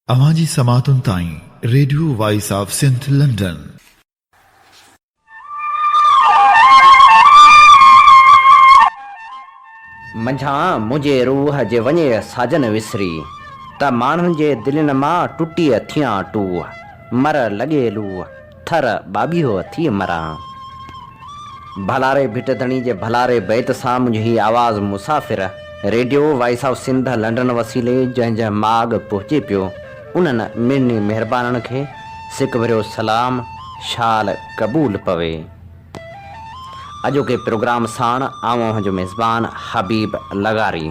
अवाजी समातुन ताईं radio voice of Sindh London. मंझां मुंहिंजे रूह जे वञे साजन विसरी त माण्हुनि जे दिलनि मां टुटी थियां टूह मर लॻे लूह थर बाबियो थी मरां। भलारे भिटधणी जे भलारे बैत सां मुंहिंजी आवाज़ मुसाफ़िर radio voice of Sindh London वसीले जंहिं माॻ पहुचे पियो उन्हनि मिड़नी महिरबाननि खे सिक भरियो सलाम शाल क़बूल पवे। अॼोके प्रोग्राम साण आऊं जो मेज़बान हबीब लगारी।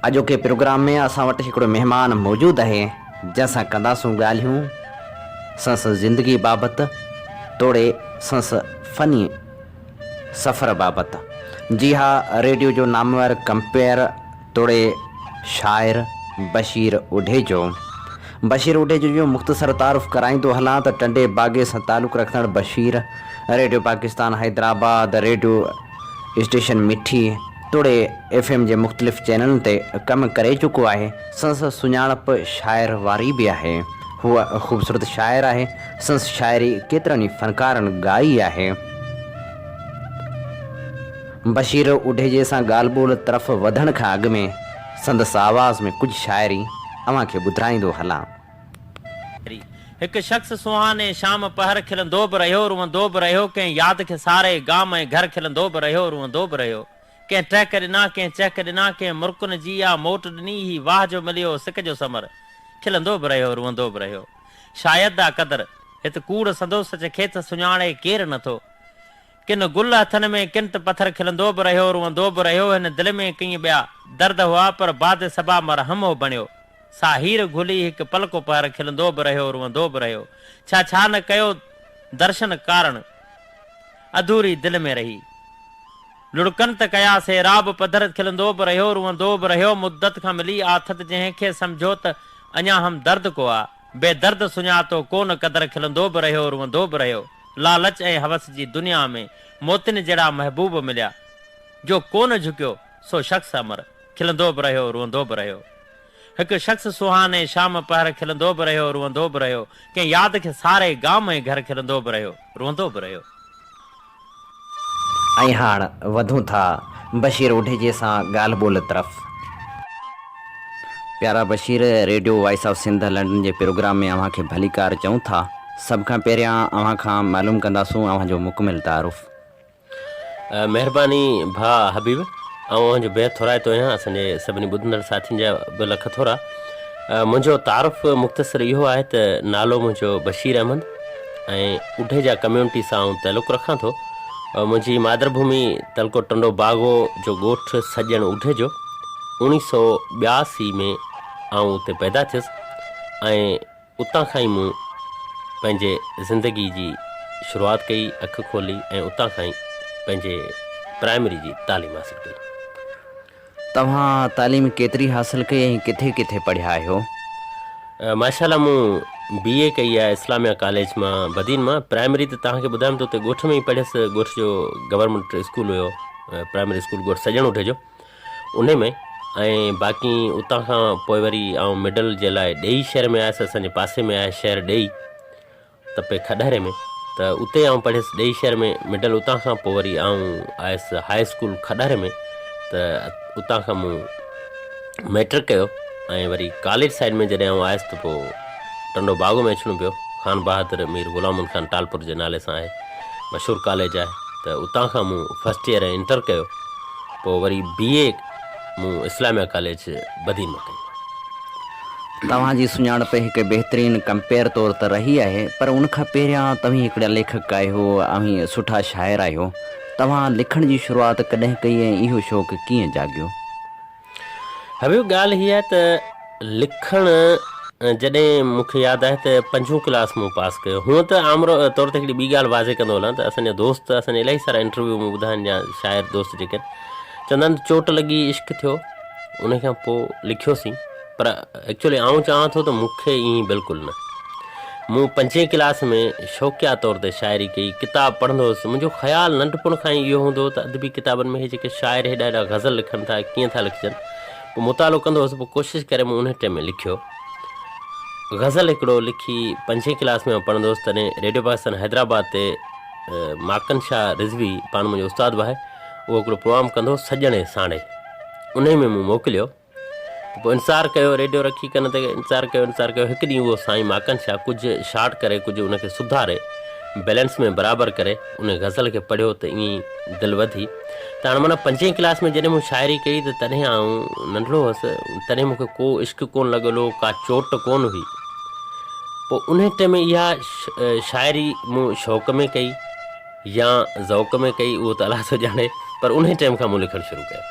अॼोके प्रोग्राम में असां वटि हिकिड़ो महिमान मौजूदु आहे जंहिंसां कंदासूं ॻाल्हियूं संस ज़िंदगी बाबति तोड़े संस फ़नी सफ़र बाबति। जी हा, रेडियो जो नामवर कंपेयर तोड़े शाइर बशीर उडेजो। बशीर उडेजो जो मुख़्तसर तारुफ़ कराईंदो हलां त टंडे बागे सां तालुक़ु रखंदड़ Bashir radio Pakistan Hyderabad, radio station मिठी तोड़े FM जे मुख़्तलिफ़ चैनलनि ते कमु करे चुको आहे। संस सुञाणप शाइर वारी बि आहे। हूअ ख़ूबसूरत शाइर आहे। संस शाइरी केतिरनि ई फ़नकारनि ॻाई आहे। बशीर उडेजे सां ॻाल्हि ॿोल तरफ़ वधण खां अॻु में संदसि आवाज़ में कुझु शाइरी अव्हांखे ॿुधाईंदो हलां। हिकु शख़्स सुहाने शाम पहर खिलंदो बि रहियो रुअंदो बि रहियो, कंहिं यादि खे सारे गाम ऐं घर खिलंदो बि रहियो रुअंदो बि रहियो। कंहिं टहक ॾिना, कंहिं चहक ॾिना, कंहिं मुर्कुन जी या मोट ॾिनी, ही वाह जो मिलियो सिक जो समर खिलंदो बि रहियो रुअंदो बि रहियो। शायदि आहे क़दर हिते कूड़ सदो सच खेत सुञाणे केरु नथो। किन गुल हथनि में किन त पथर खिलंदो बि रहियो रुअंदो बि रहियो। हिन दिलि में कई ॿिया दर्द हुआ पर बाद सबा मरहम हो बणियो। सा हीर घुली हिकु पलको पहर खिलंदो बि रहियो रुअंदो बि रहियो। छा न कयो दर्शन कारण अधूरी दिलि में रही। लुड़कनि त कयासीं राब पधर खिलंदो बि रहियो रुअंदो बि रहियो। मुद्दत खां मिली आथत जंहिंखे सम्झो त अञा हम दर्द को आहे। बेदर्द सुञातो कोन क़दर खिलंदो बि रहियो रुअंदो बि रहियो। लालच ऐं हवस जी दुनिया में मोतिन जहिड़ा महबूब मिलिया। जो कोन झुकियो सो शख़्स अमर खिलंदो बि रहियो रुअंदो बि रहियो। हिकु शख़्स सुहाने शाम पहर खिलंदो बि रहियो रुअंदो बि रहियो। कंहिं यादि खे सारे गाम ऐं घर खिलंदो बि रहियो रुअंदो बि रहियो। ऐं हाणे वधूं था बशीर उडेजे सां ॻाल्हि ॿोल तरफ़। प्यारा Bashir, radio voice of Sindh London जे प्रोग्राम में अव्हांखे भली कार चऊं था। सभ खां पहिरियां अव्हां खां मालूम कंदासूं अव्हांजो मुकमिल तारुफ़। महिरबानी भाउ हबीब, जो बेहद थोराए थो आहियां असांजे सभिनी ॿुधंदड़ साथियुनि जा ॿ लख थोरा। मुंहिंजो तारुफ़ मुख़्तसर इहो आहे त नालो मुंहिंजो बशीर अहमद ऐं उडेजा कम्यूनिटी सां तालुक़ु रखां थो। मुंहिंजी मातृभूमि तलको टंडो बागो जो ॻोठु सॼण उडेजो। 1982 में आउं उते पैदा थियुसि ऐं उतां खां ई मूं पंहिंजे ज़िंदगी जी शुरूआति कई, अखि खोली ऐं उतां खां ई पंहिंजे प्राइमरी जी तालीम हासिलु कई। तव्हां तालीम केतिरी हासिलु कई ऐं किथे किथे पढ़िया आहियो? माशाल्लाह, मूं BA कई आहे इस्लामिया कॉलेज मां बदीन मां। प्राइमरी त तव्हांखे ॿुधायमि त उते ॻोठ में ई पढ़ियसि। ॻोठ जो गवर्नमेंट स्कूल हुयो, प्राइमरी स्कूल ॻोठ सॼण उठे जो, उन में। ऐं बाक़ी उतां खां पोइ वरी आउं मिडल जे लाइ ॾेई शहर में आयुसि। असांजे पासे में आहे शहर ॾेई, तपे खॾहरे में, त उते आउं पढ़ियसि ॾेई शहर में मिडल। उतां खां पोइ वरी आउं आयुसि हाई स्कूल खॾहरे में, त उतां खां मूं मैट्रिक कयो। ऐं वरी कॉलेज साइड में जॾहिं आउं आयुसि त पोइ टंडो बागो में अचिणो पियो। ख़ान बहादुर मीर ग़ुलाम खान टालपुर जे नाले सां आहे, मशहूरु कॉलेज आहे। त उतां खां मूं फस्ट ईयर ऐं इंटर कयो। पोइ वरी BA मूं इस्लामिया कॉलेज बदीन मां कई। तव्हांजी सुञाणप हिकु बहितरीनु कंपेयर तौर त रही आहे, पर उनखां पहिरियां तव्हीं हिकिड़ा लेखक आहियो ऐं सुठा शाइर आहियो। तव्हां लिखण जी शुरूआति कॾहिं कई ऐं इहो शौक़ु कीअं जाॻियो? हबीब, ॻाल्हि हीअ आहे त लिखणु जॾहिं मूंखे यादि आहे त 5वीं क्लास मूं पास कयो। हूअं त आम तौर ते हिकिड़ी ॿी ॻाल्हि वाज़े कंदो हलां त असांजा दोस्त, असांजे इलाही सारा इंटरव्यू में ॿुधाइनि या शाइर दोस्त जेके आहिनि, चवंदा आहिनि चोट लॻी इश्क थियो, उन खां पोइ लिखियोसीं। पर एक्चुअली आउं चवां थो त मूंखे ईअं बिल्कुलु न। मूं 5वीं क्लास में शौक़िया तौर ते शाइरी कई, किताब पढ़ंदो हुउसि। मुंहिंजो ख़्यालु नंढपण खां ई इहो हूंदो त अदबी किताबनि में हे जेके शाइर हे ॾाढा ग़ज़ल लिखनि था, कीअं था लिखजनि। पोइ मुतालो कंदो हुउसि, पोइ कोशिशि करे मूं उन टाइम में लिखियो। गज़ल हिकिड़ो लिखी 5वीं क्लास में पढ़ंदो हुउसि, तॾहिं रेडियो पाकिस्तान हैदराबाद ते माकन शाह रिज़वी पाण मुंहिंजो उस्तादु बि आहे, उहो हिकिड़ो प्रोग्राम कंदो हुओ सजणे साणे, उन में मूं मोकिलियो। पोइ इंतज़ारु कयो, रेडियो रखी कन ते इंतज़ारु कयो। हिकु ॾींहुं उहो साईं माकन शाह कुझु शार्ट करे, कुझु उनखे सुधारे, बैलेंस में बराबरि करे उन गज़ल खे पढ़ियो त ईअं दिलि वधी। त हाणे माना 5वीं क्लास में जॾहिं मूं शाइरी कई त तॾहिं आउं नंढड़ो हुअसि, तॾहिं मूंखे को इश्क़ कोन लॻल हो, का चोट कोन हुई। पोइ उन टाइम में इहा शाइरी मूं शौक़ में कई या ज़ौक़ में कई, उहो त अलाह थो ॼाणे, पर उन टाइम खां मूं लिखणु शुरू कयो।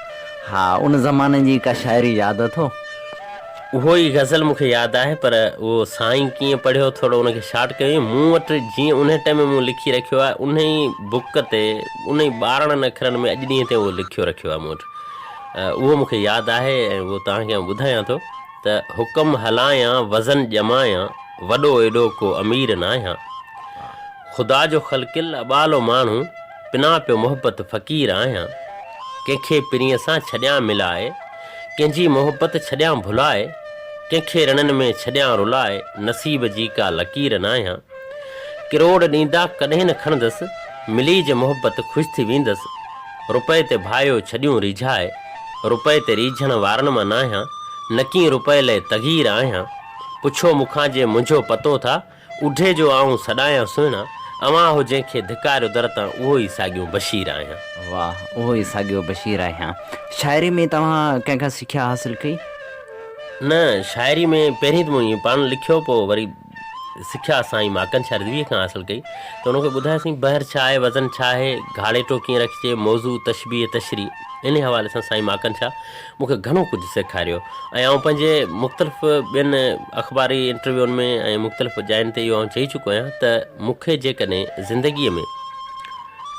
हा, उन ज़माने जी का शाइरी यादि अथव? उहो ई गज़ल मूंखे यादि आहे, पर उहो साईं कीअं पढ़ियो थोरो उनखे शार्ट कयो। मूं वटि जीअं उन टाइम में मूं लिखी रखियो आहे, उन ई बुक ते, उन ई 12 अखरनि में अॼु ॾींहं ते उहो लिखियो रखियो आहे मूं वटि। उहो मूंखे यादि आहे ऐं उहो तव्हांखे ॿुधायां थो त हुकम हलायां वज़न ॼमायां, वॾो एॾो को अमीर न आहियां, ख़ुदा जो ख़लकिल अबालो माण्हू, पिना पियो मोहबत फ़क़ीर आहियां, कंहिंखे पिरीअ सां छॾियां मिलाए, कंहिंजी मोहबत छॾियां भुलाए, कंहिंखे रणनि में छॾियां रुलाए, नसीब जी का लकीर न आहियां, किरोड़ ॾींदा कॾहिं न खणंदसि, मिली जे मोहबत ख़ुशि थी वेंदसि, रुपए ते भायो छॾियूं रिझाए, रुपए ते रीझण वारनि मां न आहियां, नकी रुपए लाइ तगीर आहियां, पुछो मूंखां जे मुंहिंजो पतो था, उढे जो आऊं सॾायां सुहिणा, अवां हो जंहिंखे धिकारियो दर तां, उहो ई साॻियो बशीर आहियां। वाह, उहो ई साॻियो बशीर आहियां। शाइरी में तव्हां कंहिंखां सिख्या हासिल कई? न, शाइरी में पहिरीं त मूं ईअं पाण लिखियो, पोइ वरी सिख्या साईं माकन शाह रिज़वीअ खां हासिल कई। त हुनखे ॿुधायोसीं बहर छा आहे, वज़न छा आहे, घाड़ेटो कीअं रखिजे, मौज़ू तशबीह तशरी, इन हवाले सां साईं माकन शाह मूंखे घणो कुझु सेखारियो। ऐं आउं पंहिंजे मुख़्तलिफ़ ॿियनि अख़बारी इंटरव्यूनि में ऐं मुख़्तलिफ़ जायुनि ते इहो आउं चई चुको आहियां त मूंखे जेकॾहिं ज़िंदगीअ में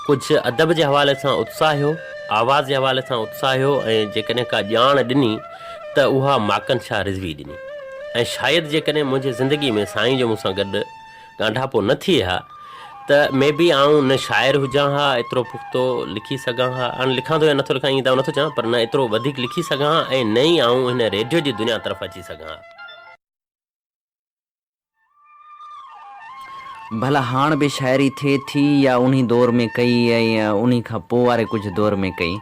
कुझु अदब जे हवाले सां उत्साह हो, आवाज़ जे हवाले सां उत्साह हो, ऐं जेकॾहिं का ॼाण ॾिनी त उहा माकन शाह रिज़वी ॾिनी। ऐं शायदि जेकॾहिं मुंहिंजी ज़िंदगी में साईं जो मूंसां गॾु ॻाढापो न थिए हा त मे बी आउं न शाइर हुजां हा, एतिरो पुख़्तो लिखी सघां हा। हाणे लिखां थो या नथो लिखां ईअं त नथो चवां, पर न एतिरो वधीक लिखी सघां हा, ऐं न ई आउं हिन रेडियो जी दुनिया तरफ़ अची सघां हा। भला हाणे बि शाइरी थिए थी या उन्ही दौर में कई ऐं उन्ही खां पोइ वारे कुझु दौर में कई?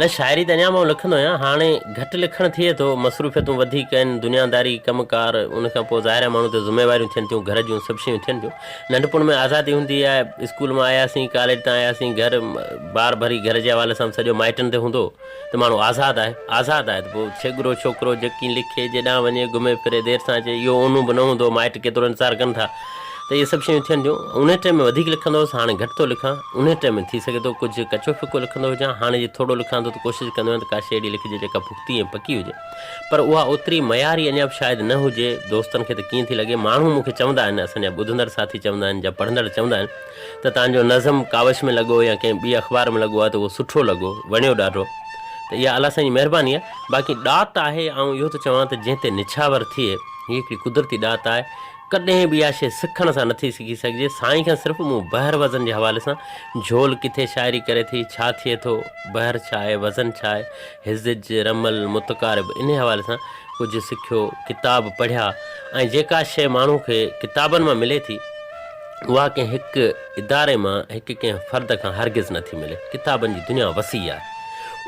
न, शाइरी त अञा मां लिखंदो आहियां, हाणे घटि लिखणु थिए थो, मसरूफ़ियतूं वधीक आहिनि, दुनियादारी कमकार, उनखां पोइ ज़ाहिर माण्हू त ज़िम्मेवारियूं थियनि थियूं, घर जूं सभु शयूं थियनि थियूं। नंढपण में आज़ादी हूंदी आहे, स्कूल मां आयासीं, कॉलेज तां आयासीं, घर ॿार भरी घर जे हवाले सां सॼो माइटनि ते हूंदो त माण्हू आज़ादु आहे त पोइ छिगरो छोकिरो जेकी लिखे, जेॾां वञे घुमे फिरे, देरि सां अचे, इहो ओनू बि न हूंदो, माइट केतिरो इंतज़ारु कनि था, त इहे सभु शयूं थियनि थियूं। उन टाइम में वधीक लिखंदो हुउसि, हाणे घटि थो लिखां। उन टाइम में थी सघे थो कुझु कचो फिको लिखंदो हुजां, हाणे जे थोरो लिखां थो त कोशिशि कंदो आहियां त का शइ अहिड़ी लिखिजे जेका पुख़्ती ऐं पकी हुजे, पर उहा ओतिरी मयारी अञा बि शायदि न हुजे। दोस्तनि खे त कीअं थी लॻे, माण्हू मूंखे चवंदा आहिनि, असांजा ॿुधंदड़ साथी चवंदा आहिनि, या पढ़ंदड़ चवंदा आहिनि त तव्हांजो नज़म कावश में लॻो या कंहिं ॿी अख़बार में लॻो आहे त उहो सुठो लॻो, वणियो ॾाढो। त इहा अलाह साईं जी महिरबानी आहे। बाक़ी ॾात आहे, ऐं इहो त चवां त जंहिं ते निछावर थिए, हीअ हिकिड़ी कुदरती ॾात आहे, कॾहिं बि इहा शइ सिखण सां नथी सिखी सघिजे। साईं खां सिर्फ़ु मूं बहर वज़न जे हवाले सां, झोल किथे शाइरी करे थी, छा थिए थो, बहर छा आहे, वज़न छा आहे, हिज़ज रमल मुतक़ारिब, इन हवाले सां कुझु सिखियो, किताब पढ़िया। ऐं जेका शइ माण्हू खे किताबनि मां मिले थी, उहा कंहिं हिकु इदारे मां, हिकु कंहिं फ़र्द खां हरगिज़ नथी मिले। किताबनि जी दुनिया वसी आहे,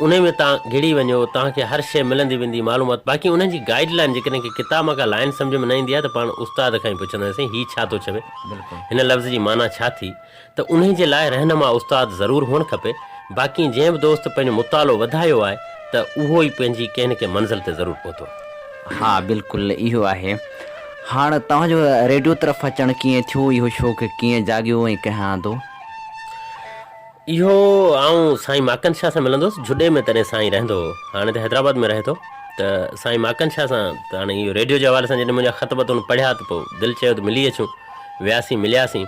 उन में तव्हां घिड़ी वञो, तव्हांखे हर शइ मिलंदी वेंदी मालूमात। बाक़ी उन्हनि जी गाइडलाइन जेकॾहिं किताब मां का लाइन सम्झ में न ईंदी आहे त पाण उस्ताद खां ई पुछंदासीं हीअ छा थो चवे, हिन लफ़्ज़ जी माना छा थी, त उन जे लाइ रहनुमा उस्ताद ज़रूरु हुअणु खपे। बाक़ी जंहिं बि दोस्त पंहिंजो मुतालो वधायो आहे त उहो ई पंहिंजी कंहिं न कंहिं मंज़िल ते ज़रूरु पहुतो। हा, बिल्कुलु इहो आहे। हाणे तव्हांजो रेडियो तरफ़ अचणु कीअं थियो, इहो शौक़ु कीअं जाॻियो ऐं कंहिं आंदो? इहो आउं साईं माकन शाह सां मिलंदो हुउसि, जुॾे में तॾहिं साईं रहंदो हो, हाणे त हैदराबाद में रहे थो। त साईं माकन शाह सां त हाणे इहो रेडियो जे हवाले सां जॾहिं मुंहिंजा ख़त वत पढ़िया त पोइ दिलि चयो त मिली अचूं, वियासीं, मिलियासीं।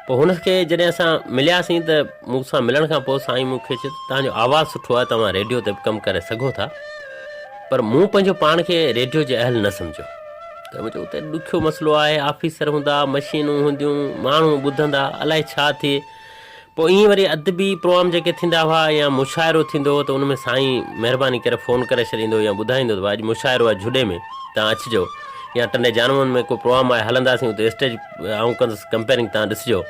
पोइ हुनखे जॾहिं असां मिलियासीं त मूंसां मिलण खां पोइ साईं मूंखे चयो तव्हांजो आवाज़ु सुठो आहे, तव्हां रेडियो ते बि कमु करे सघो था। पर मूं पंहिंजो पाण खे रेडियो जे अहल न सम्झो। त मुंहिंजो उते ॾुखियो मसइलो आहे, ऑफिसर हूंदा, मशीनूं हूंदियूं, माण्हू ॿुधंदा, अलाए छा थिए। पोइ ईअं वरी अदबी प्रोग्राम जेके थींदा हुआ या मुशाइरो थींदो हो त उन में साईं महिरबानी करे फ़ोन करे छॾींदो या ॿुधाईंदो त अॼु मुशाइरो आहे झुॾे में तव्हां अचिजो, या टंडे जानवरनि में को प्रोग्राम आहे हलंदासीं उते स्टेज आऊं कंदुसि कंपेयरिंग तव्हां ॾिसिजो।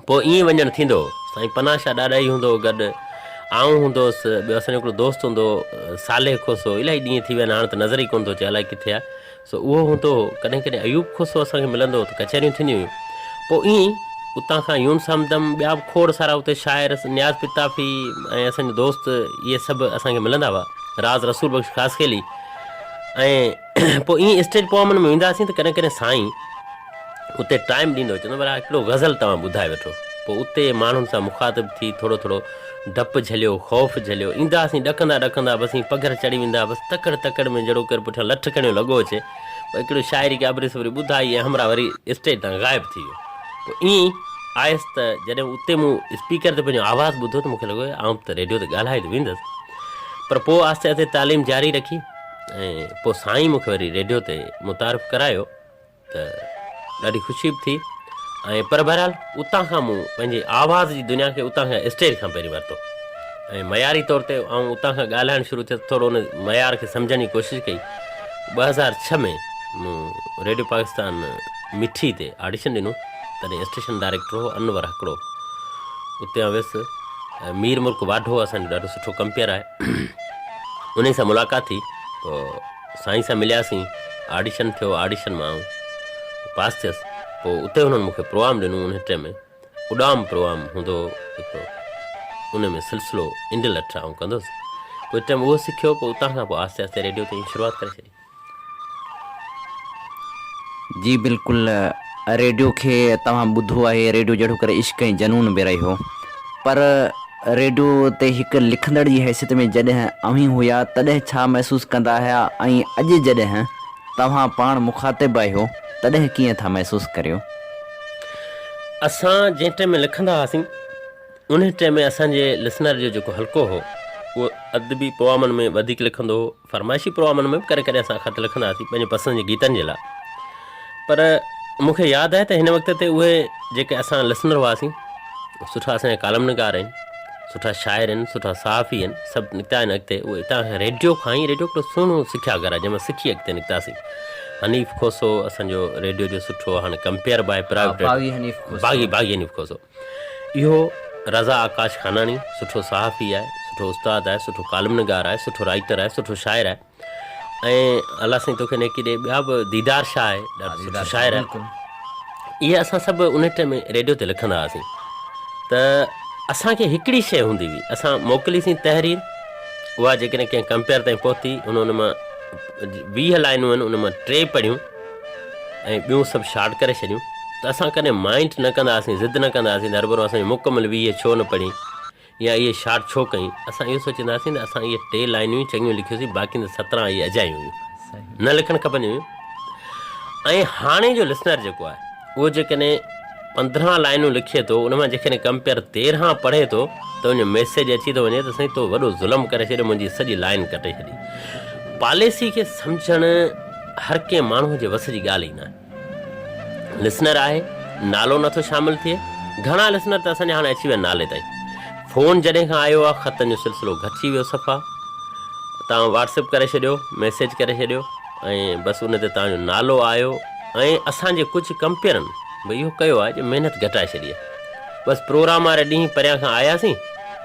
पोइ ईअं वञणु थींदो हो। साईं पनाह शाह ॾाढा ई हूंदो हो गॾु, आऊं हूंदो हुउसि, ॿियो असांजो हिकिड़ो दोस्त हूंदो हो साले खोसो, इलाही ॾींहं थी विया आहिनि हाणे त नज़र ई कोन थो अचे अलाए किथे आहे, सो उहो हूंदो हो। कॾहिं कॾहिं अयूब खोसो असांखे मिलंदो हो त कचहरियूं थींदियूं हुयूं। पोइ ईअं उतां खां यून सामदम ॿिया बि खोड़ सारा उते शाइर न्याज़ पिताफ़ी ऐं असांजो दोस्त इहे सभु असांखे मिलंदा हुआ, राज़ रसूल बख़्श ख़ासि खेली। ऐं पोइ ईअं स्टेज प्रोग्रामनि में वेंदासीं त कॾहिं कॾहिं साईं उते टाइम ॾींदो, चवंदो भला हिकिड़ो गज़ल तव्हां ॿुधाए वठो। पोइ उते माण्हुनि सां मुखातिब थी थोरो थोरो डपु झलियो, ख़ौफ़ झलियो, ईंदासीं ॾकंदा ॾकंदा बसि पघर चढ़ी वेंदा, बसि तकड़ तकड़ में जहिड़ो कर पुठियां लठ खणियो लॻो अचे, पोइ हिकिड़ी शाइरी खे अबरी सबरी ॿुधाई ऐं हमरा वरी स्टेज तां ग़ाइबु थी वियो। पोइ ईअं आयसि त जॾहिं उते मूं स्पीकर ते पंहिंजो आवाज़ु ॿुधो त मूंखे लॻो आउं त रेडियो ते ॻाल्हाए त वेंदुसि, पर पोइ आस्ते आस्ते तालीम जारी रखी ऐं पोइ साईं मूंखे वरी रेडियो ते मुतारिफ़ करायो त ॾाढी ख़ुशी बि थी। ऐं पर बहरहाल उतां खां मूं पंहिंजी आवाज़ जी दुनिया खे उतां खां स्टेज खां पहिरीं वरितो ऐं मयारी तौर ते ऐं उतां खां ॻाल्हाइणु शुरू थियो, थोरो उन मयार खे सम्झण जी कोशिशि कई। 2006 में मूं रेडियो पाकिस्तान मिठी ते ऑडिशन ॾिनो, तॾहिं स्टेशन डायरेक्टर हो अनवर हिकिड़ो, उते वियुसि। मीर मुल्क वाढो असांजो ॾाढो सुठो कंपेयर आहे, उन सां मुलाक़ात थी। पोइ साईं सां मिलियासीं, ऑडिशन थियो, ऑडिशन मां पास थियसि। पोइ उते हुननि मूंखे प्रोग्राम ॾिनो, उन टाइम में उॾाम प्रोग्राम हूंदो हिकिड़ो, उन में सिलसिलो इंड लठ आऊं कंदुसि। पोइ टाइम उहो सिखियो, पोइ उतां खां पोइ आस्ते आस्ते रेडियो ते शुरूआति करे छॾी। जी बिल्कुलु, रेडियो खे तव्हां ॿुधो आहे, रेडियो जहिड़ो करे इश्क ऐं जनून बि रहियो, पर रेडियो ते हिकु लिखंदड़ जी हैसियत में जॾहिं अव्हीं हुया तॾहिं छा महसूसु कंदा हुया, ऐं अॼु जॾहिं तव्हां पाण मुखातिब आहियो तॾहिं कीअं था महसूसु करियो? असां जंहिं टाइम में लिखंदा हुआसीं उन टाइम में असांजे लिसनर जो जेको हल्को हो उहो अदबी प्रोग्रामनि में वधीक लिखंदो हो, फरमाइशी प्रोग्रामनि में बि करे करे असां ख़त लिखंदा हुआसीं पंहिंजे पसंदि जे गीतनि जे लाइ। पर मूंखे यादि आहे त हिन वक़्त ते उहे जेके असां लिसनर हुआसीं सुठा असांजा कालमनिगार आहिनि, सुठा शाइर आहिनि, सुठा सहाफ़ी आहिनि, सभु निकिता आहिनि अॻिते। उहे हितां रेडियो खां ई, रेडियो हिकिड़ो सुहिणो सिखिया घर आहे जंहिंमें सिखी अॻिते निकितासीं। हनीफ़ खोसो असांजो रेडियो जो सुठो, हाणे कंपेयर बाय प्राइवेट बागी हनीफ़ खोसो, इहो रज़ा आकाश खानानी सुठो सहाफ़ी आहे, सुठो उस्ताद आहे, सुठो कालमनिगार आहे, सुठो राइटर आहे, सुठो शाइर आहे। ऐं अलाह साईं तोखे नेकी ॾे, ॿिया बि दीदार शाह आहे, ॾाढो सुठो शाइर आहे। इहे असां सभु उन टाइम में रेडियो ते लिखंदा हुआसीं। त असांखे हिकिड़ी शइ हूंदी हुई, असां मोकिलीसीं तहरीर, उहा जेकॾहिं कंहिं कंपेयर ताईं पहुती, उन मां 20 लाइनूं आहिनि, उन मां 3 पढ़ियूं ऐं ॿियूं सभु शार्ट करे छॾियूं, त असां कॾहिं माइंड न कंदा हुआसीं, ज़िद न कंदा हुआसीं, दरबार असांजी मुकमल 20 छो न पढ़ी या इहे शार्ट छो कई। असां इहो सोचींदा हुआसीं त असां इहे 3 लाइनूं चङियूं लिखियोसीं, बाक़ी त 17 इहे अजायूं हुयूं, न लिखणु खपंदियूं हुयूं। ऐं हाणे जो लिसनर जेको आहे उहो जेकॾहिं 15 लाइनूं लिखे थो, उन मां जेकॾहिं कंपेयर 13 पढ़े थो त उनजो मैसेज अची थो वञे त साईं तो वॾो ज़ुल्म करे छॾियो, मुंहिंजी सॼी लाइन कटे छॾी। पॉलिसी खे सम्झणु हर कंहिं माण्हू जे वस जी ॻाल्हि ई न आहे। लिसनर आहे, नालो नथो शामिलु थिए, घणा लिसनर त असांजा हाणे अची विया नाले ताईं। फ़ोन जॾहिं खां आयो आहे ख़तनि जो सिलसिलो घटिजी वियो सफ़ा, तव्हां व्हाट्सएप करे छॾियो, मैसेज करे छॾियो ऐं बसि उन ते तव्हांजो नालो आयो। ऐं असांजे कुझु कंपेयरनि भई इहो कयो आहे जो महिनत घटाए छॾी आहे। बसि प्रोग्राम वारे ॾींहुं परियां खां आयासीं,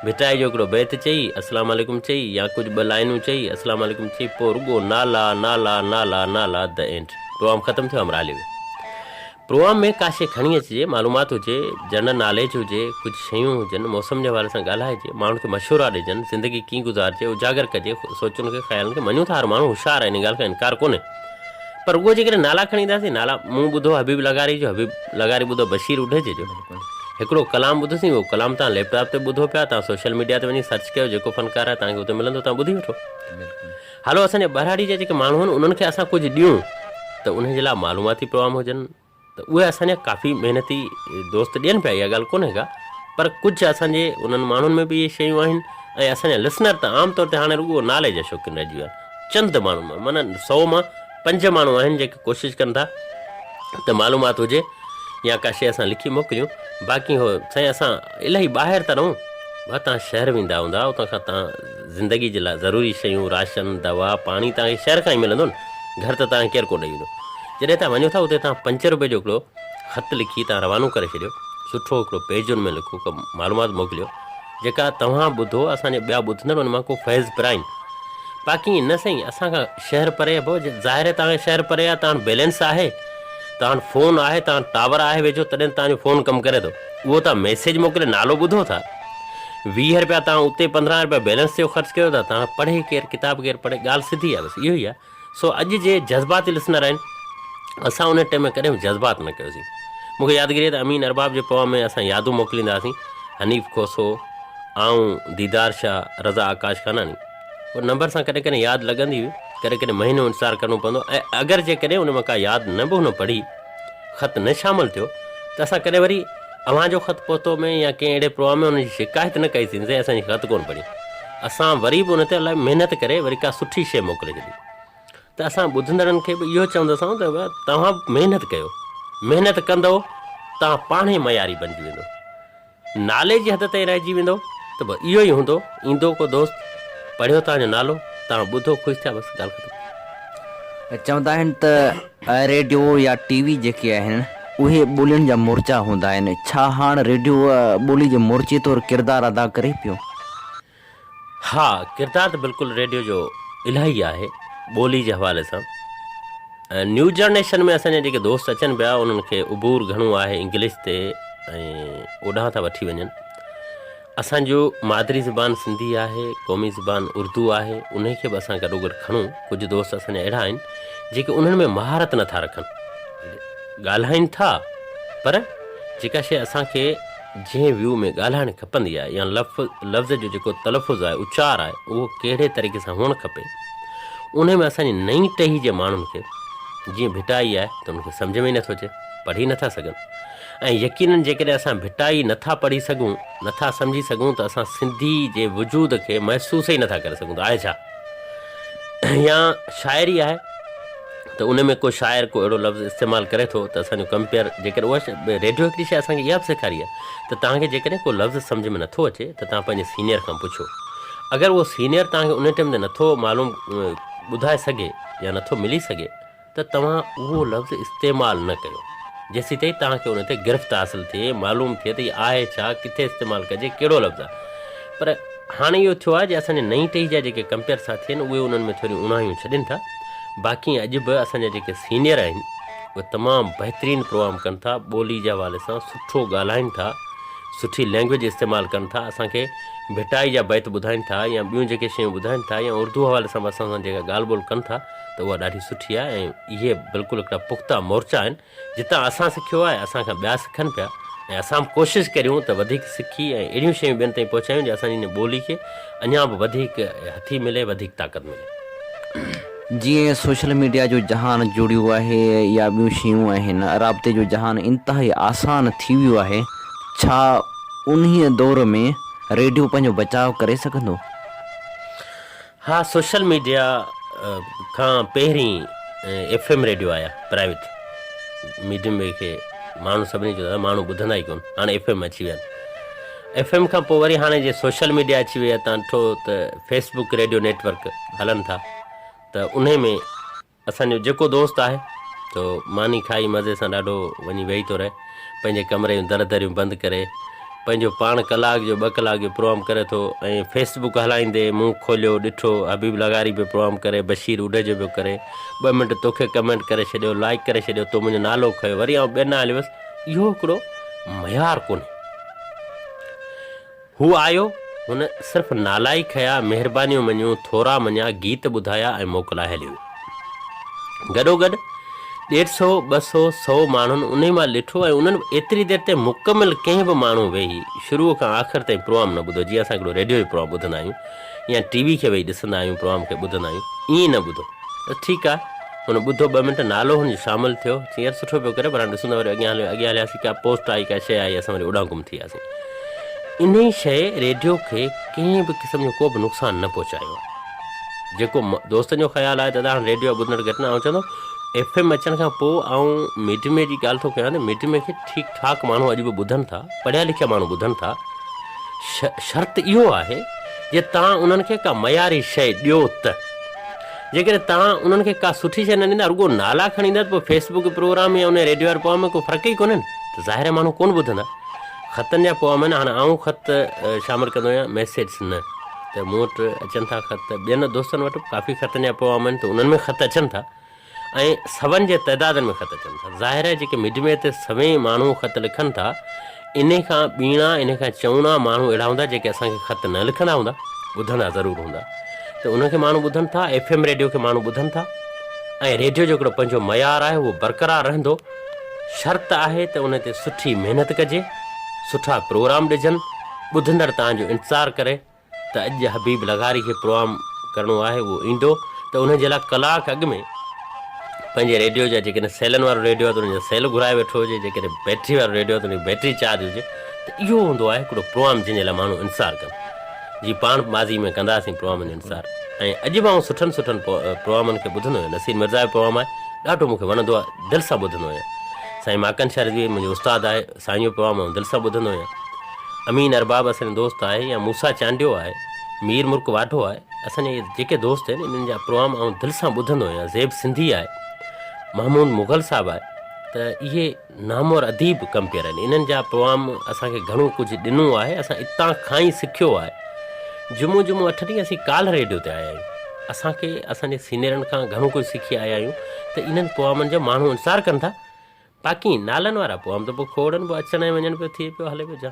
भिटाई जो हिकिड़ो बैत चई, अस्सलाम वालेकुम चई, या कुझु 2 लाइनूं चई, अस्सलाम वालेकुम चई, पोइ रुॻो नाला नाला नाला नाला द एंड, प्रोग्राम ख़तमु थियो, हमरा हली वियो। प्रोग्राम में का शइ खणी अचिजे, मालूमात हुजे, जनरल नॉलेज हुजे, कुझु शयूं हुजनि, मौसम जे हवाले सां ॻाल्हाइजे, माण्हू खे मशवरा ॾिजनि, ज़िंदगी कीअं गुज़ारिजे, उजागर कजे, सोचनि खे ख़्यालनि खे। मञूं था हर माण्हू होशियारु आहे, इन ॻाल्हि खां इनकार कोन्हे, पर उहो जेकॾहिं नाला खणी ईंदासीं, नाला मूं ॿुधो हबीब लगारी जो, हबीब लगारी ॿुधो बशीर उढेजे जो, हिकिड़ो कलाम ॿुधोसीं, उहो कलाम तव्हां लैपटॉप ते ॿुधो पिया, तव्हां सोशल मीडिया ते वञी सर्च कयो, जेको फ़नकार आहे तव्हांखे उते मिलंदो, तव्हां ॿुधी वठो। हलो असांजे ॿराड़ी जा जेके माण्हू आहिनि उन्हनि खे असां कुझु ॾियूं त उनजे लाइ मालूमाती प्रोग्राम हुजनि, त उहे असांजा काफ़ी महिनती दोस्त ॾियनि पिया, इहा ॻाल्हि कोन्हे का, पर कुझु असांजे उन्हनि माण्हुनि में बि इहे शयूं आहिनि। ऐं असांजा लिसनर त आमतौर ते हाणे रुॻो नाले जा शौक़ीन रहिजी विया आहिनि, चंद माण्हू मां, माना 100 मां 5 माण्हू आहिनि जेके कोशिशि कनि था त मालूमात हुजे। या का शइ असां लिखी मोकिलियूं। बाक़ी हो साईं असां इलाही ॿाहिरि था रहूं, तव्हां शहर वेंदा हूंदा, उतां खां तव्हां ज़िंदगी जे लाइ ज़रूरी शयूं, राशन, दवा, पाणी तव्हांखे शहर खां ई मिलंदो न, घर त तव्हांखे केरु कोन ॾेई वेंदो। जॾहिं तव्हां वञो था उते तव्हां 5 रुपए जो हिकिड़ो ख़त लिखी तव्हां रवानो करे छॾियो, सुठो हिकिड़ो पेजुनि में लिखो, को मालूमात मोकिलियो जेका तव्हां ॿुधो असांजे ॿिया ॿुधंदड़ उन मां को फैज़ पिराइनि। बाक़ी न साईं, असांखां शहर परे पोइ ज़ाहिर आहे तव्हांखे शहर परे आहे, तव्हां बैलेंस आहे, तव्हां फ़ोन आहे, तव्हां टावर आहे वेझो, तॾहिं तव्हांजो फ़ोन कमु करे थो। उहो तव्हां मैसेज मोकिले नालो ॿुधो था, 20 रुपया तव्हां उते 15 रुपया बैलेंस ते ख़र्चु कयो था, तव्हां पढ़े केरु किताब केरु पढ़े, ॻाल्हि सिधी आहे, बसि इहो ई आहे। सो अॼु जे जज़्बाती लिसनर आहिनि, असां उन टाइम में कॾहिं जज़्बात न कयोसीं। मूंखे यादगिरी आहे त अमीन अरबाब जे प्रोग्राम में असां यादूं मोकिलींदासीं, हनीफ़ खोसो, आऊं दीदार शाह, रज़ा आकाश खानानी। उहो नंबर सां कॾहिं कॾहिं यादि लॻंदी हुई, कॾहिं कॾहिं महीनो इंतज़ारु करिणो पवंदो, ऐं अगरि जेकॾहिं उन मां का यादि न बि हुन पढ़ी, ख़त न शामिलु थियो, त असां कॾहिं वरी अव्हांजो ख़त पहुतो में या कंहिं अहिड़े प्रोग्राम में हुनजी शिकायत न कईसीं, असांजी ख़त कोन पढ़ी। असां वरी बि हुन ते अलाए महिनत करे वरी का सुठी शइ मोकिले छॾी। त असां ॿुधंदड़नि खे बि इहो चवंदासीं त तव्हां महिनत कयो, महिनत कंदव तव्हां पाण ई मयारी बणिजी वेंदो, नाले जी हद ताईं रहिजी वेंदो, त बसि इहो ई हूंदो। ईंदो को दोस्त, पढ़ियो तव्हांजो नालो, तव्हां ॿुधो, ख़ुशि थिया, बसि ॻाल्हि ख़तमु। चवंदा आहिनि त रेडियो या टीवी जेके आहिनि उहे ॿोलियुनि जा मोर्चा हूंदा आहिनि। छा हाणे रेडियो ॿोली जे मोर्चे तौरु किरदारु अदा करे पियो? हा, किरदारु त बिल्कुलु रेडियो जो इलाही आहे ॿोली जे हवाले सां। न्यू जनरेशन में असांजा जेके दोस्त अचनि पिया उन्हनि खे उबूर घणो आहे इंग्लिश ते, ऐं ओॾां था वठी वञनि। असांजो मादरी ज़ुबान सिंधी आहे, क़ौमी ज़ुबान उर्दू आहे, उन खे बि असां गॾो गॾु खणूं। कुझु दोस्त असांजा अहिड़ा आहिनि जेके उन्हनि में महारत नथा रखनि, ॻाल्हाइनि था, पर जेका शइ असांखे जंहिं व्यू में ॻाल्हाइणु खपंदी आहे या लफ़्ज़ जो जेको तलफ़ुज़ आहे, उचार आहे, उहो कहिड़े तरीक़े सां हुअणु खपे, उन में असांजी नई टही जे माण्हुनि खे जीअं भिटाई आहे त उनखे सम्झ में ई नथो अचे, पढ़ी नथा सघनि। ऐं यकीननि जेकॾहिं असां भिटाई नथा पढ़ी सघूं, नथा सम्झी सघूं, त असां सिंधी जे वजूद खे महसूस ई नथा करे सघूं त आहे छा। या शाइरी आहे त उन में को शाइर को अहिड़ो लफ़्ज़ इस्तेमालु करे थो त असांजो कंपेयर, जेकॾहिं उहा रेडियो हिकिड़ी शइ असांखे इहा बि सेखारी आहे त तव्हांखे जेकॾहिं को लफ़्ज़ सम्झ में नथो अचे त तव्हां पंहिंजे सीनियर खां पुछो। अगरि उहो सीनियर तव्हांखे उन टाइम ते नथो मालूम ॿुधाए सघे या नथो मिली सघे त तव्हां उहो लफ़्ज़ इस्तेमालु न कयो, जेसीं ताईं तव्हांखे उन ते गिरफ़्त हासिलु थिए, मालूम थिए त इहा आहे छा, किथे इस्तेमालु कजे, कहिड़ो लफ़्ज़ आहे। पर हाणे इहो थियो आहे जे असांजे नई टही जा जेके कंपेयर साथी आहिनि उहे उन्हनि में थोरियूं उणायूं छॾनि था। बाक़ी अॼु बि असांजा जेके सीनियर आहिनि उहे तमामु बहितरीनु प्रोग्राम कनि था, ॿोली जे हवाले सां सुठो ॻाल्हाइनि था, सुठी लैंग्वेज इस्तेमालु कनि था, असांखे भिटाई जा बैत ॿुधाइनि था या ॿियूं जेके शयूं ॿुधाइनि था, या उर्दू हवाले सां असां सां जेका ॻाल्हि ॿोल कनि था, त उहा ॾाढी सुठी आहे। ऐं इहे बिल्कुलु हिकिड़ा पुख़्ता मोर्चा आहिनि, जितां असां सिखियो आहे असांखां ॿिया सिखनि पिया, ऐं असां बि कोशिशि करियूं त वधीक सिखी ऐं अहिड़ियूं शयूं ॿियनि ताईं पहुचायूं जो असांजी हिन ॿोली खे अञा बि वधीक हथी मिले, वधीक ताक़त मिले। जीअं सोशल मीडिया जो जहान जुड़ियो आहे या ॿियूं शयूं आहिनि, राब्ते जो जहान इंतिहाई आसान थी वियो आहे, छा उन्हीअ दौर में रेडियो पंहिंजो बचाव करे सघंदो? हा, सोशल मीडिया खां पहिरीं FM रेडियो आया, प्राइवेट मीडियम खे माण्हू सभिनी चवंदा माण्हू ॿुधंदा ई कोन, हाणे FM अची विया आहिनि। FM खां पोइ वरी हाणे जे सोशल मीडिया अची वई आहे, तव्हां ॾिठो त फेसबुक रेडियो नेटवर्क हलनि था, त उन में असांजो जेको दोस्त आहे त मानी खाई मज़े सां ॾाढो वञी वेही थो रहे, पंहिंजे कमरे जूं दर दरियूं बंदि करे पंहिंजो पाण कलाक जो 2 कलाक जो प्रोग्राम करे थो, ऐं फेसबुक हलाईंदे मुंहुं खोलियो ॾिठो हबीब लगारी पियो प्रोग्राम करे, बशीर उॾे जो पियो करे, 2 मिंट तोखे कमेंट करे छॾियो, लाइक करे छॾियो, तो मुंहिंजो नालो खयो, वरी आउं ॿियनि हलियोसि। इहो हिकिड़ो मयार कोन्हे। हू आयो, हुन सिर्फ़ु नाला ई खया, महिरबानियूं मञियूं, थोरा मञिया, गीत ॿुधाया ऐं मोकिलाए हलियो। गॾोगॾु 150, 200, 100 माण्हुनि उन मां ॾिठो, ऐं उन्हनि एतिरी देरि ते मुकमिल कंहिं बि माण्हू वेही शुरूअ खां आख़िर ताईं प्रोग्राम न ॿुधो। जीअं असां हिकिड़ो रेडियो जो प्रोग्राम ॿुधंदा आहियूं या टीवी खे वेही ॾिसंदा आहियूं, प्रोग्राम खे ॿुधंदा आहियूं, ईअं न ॿुधो। त ठीकु आहे, हुन ॿुधो, 2 मिंट नालो हुनजो शामिलु थियो, चीअर सुठो पियो करे, पर हाणे ॾिसंदा वरी अॻियां हलियासीं, का पोस्ट आई, का शइ आई, असां वरी उॾां गुम थी वियासीं। इन ई शइ रेडियो खे कंहिं बि क़िस्म जो को बि नुक़सानु न पहुचायो। जेको दोस्तनि जो ख़्यालु आहे त हाणे रेडियो ॿुधणु घटि न, ऐं चवंदो FM अचण खां पोइ आउं मीडियम जी ॻाल्हि थो कयां त मीडियम खे ठीकु ठाक माण्हू अॼु बि ॿुधनि था, पढ़िया लिखिया माण्हू ॿुधनि था। शर्त इहो आहे जे तव्हां उन्हनि खे का मयारी शइ ॾियो त, जेकॾहिं तव्हां उन्हनि खे का सुठी शइ न ॾींदा, रुॻो नाला खणी ईंदा, त पोइ फेसबुक प्रोग्राम या उन रेडियो वारे प्रोग्राम में को फ़र्क़ु ई कोन्हे, त ज़ाहिर माण्हू कोन ॿुधंदा। ख़तनि जा प्रोग्राम आहिनि, हाणे आउं ख़त शामिलु कंदो आहियां, मैसेज न, त मूं वटि अचनि था ख़त, ॿियनि दोस्तनि वटि काफ़ी ख़तनि जा प्रोग्राम आहिनि, त उन्हनि में ख़त अचनि था ऐं सभनि जे तइदादनि में ख़त अचनि था। ज़ाहिर आहे जेके मिडमे ते सभई माण्हू ख़त लिखनि था, इन खां ॿीणा, इन खां चौणा माण्हू अहिड़ा हूंदा जेके असांखे ख़त न लिखंदा हूंदा, ॿुधंदा ज़रूरु हूंदा, त उनखे माण्हू ॿुधनि था। FM रेडियो खे माण्हू ॿुधनि था ऐं रेडियो जो हिकिड़ो पंहिंजो मयार आहे, उहो बरक़रार रहंदो। शर्त आहे त उन ते सुठी महिनत कजे, सुठा प्रोग्राम ॾिजनि, ॿुधंदड़ तव्हांजो इंतज़ारु करे त अॼु हबीब लगारी खे प्रोग्राम करिणो आहे, उहो ईंदो, त उनजे लाइ कलाक अॻु में पंहिंजे रेडियो जा, जेकॾहिं सेलनि वारो रेडियो आहे त उनजा सेल घुराए वेठो हुजे, जेकॾहिं बैटरी वारो रेडियो आहे त उनजी बैटरी चार्ज हुजे, त इहो हूंदो आहे हिकिड़ो प्रोग्राम जंहिंजे लाइ माण्हू इंतज़ारु कनि। जीअं पाण माज़ी में कंदासीं प्रोग्राम जो इंतज़ारु, ऐं अॼु बि आउं सुठनि प्रोग्रामनि खे ॿुधंदो आहियां। नसीर मिर्ज़ा जो प्रोग्राम आहे, ॾाढो मूंखे वणंदो आहे, दिलि सां ॿुधंदो आहियां। साईं माकन शरदी मुंहिंजो उस्तादु आहे, साईं जो प्रोग्राम आउं दिलि सां ॿुधंदो आहियां। अमीन अरबाब असांजो दोस्त आहे, या मूसा चांडियो आहे, मीर मुल्क वाढो आहे, असांजे जेके दोस्त आहिनि इन्हनि जा प्रोग्राम आउं दिलि सां ॿुधंदो आहियां। ज़ेब सिंधी आहे, महमूद मुग़ल साहिबु आहे, त इहे नाम और अदीब कंपेयर आहिनि। इन्हनि जा प्रोग्राम असांखे घणो कुझु ॾिनो आहे, असां हितां खां ई सिखियो आहे। जुमो 8 ॾींहं असीं काल रेडियो ते आया आहियूं, असांखे असांजे सीनियरनि खां घणो कुझु सिखी आया आहियूं, त इन्हनि प्रोग्रामनि जा माण्हू इंतज़ारु कनि था। बाक़ी नालनि वारा प्रोग्राम त पोइ खोड़नि पोइ अचण ऐं वञण पियो थिए पियो, हले पियो जा।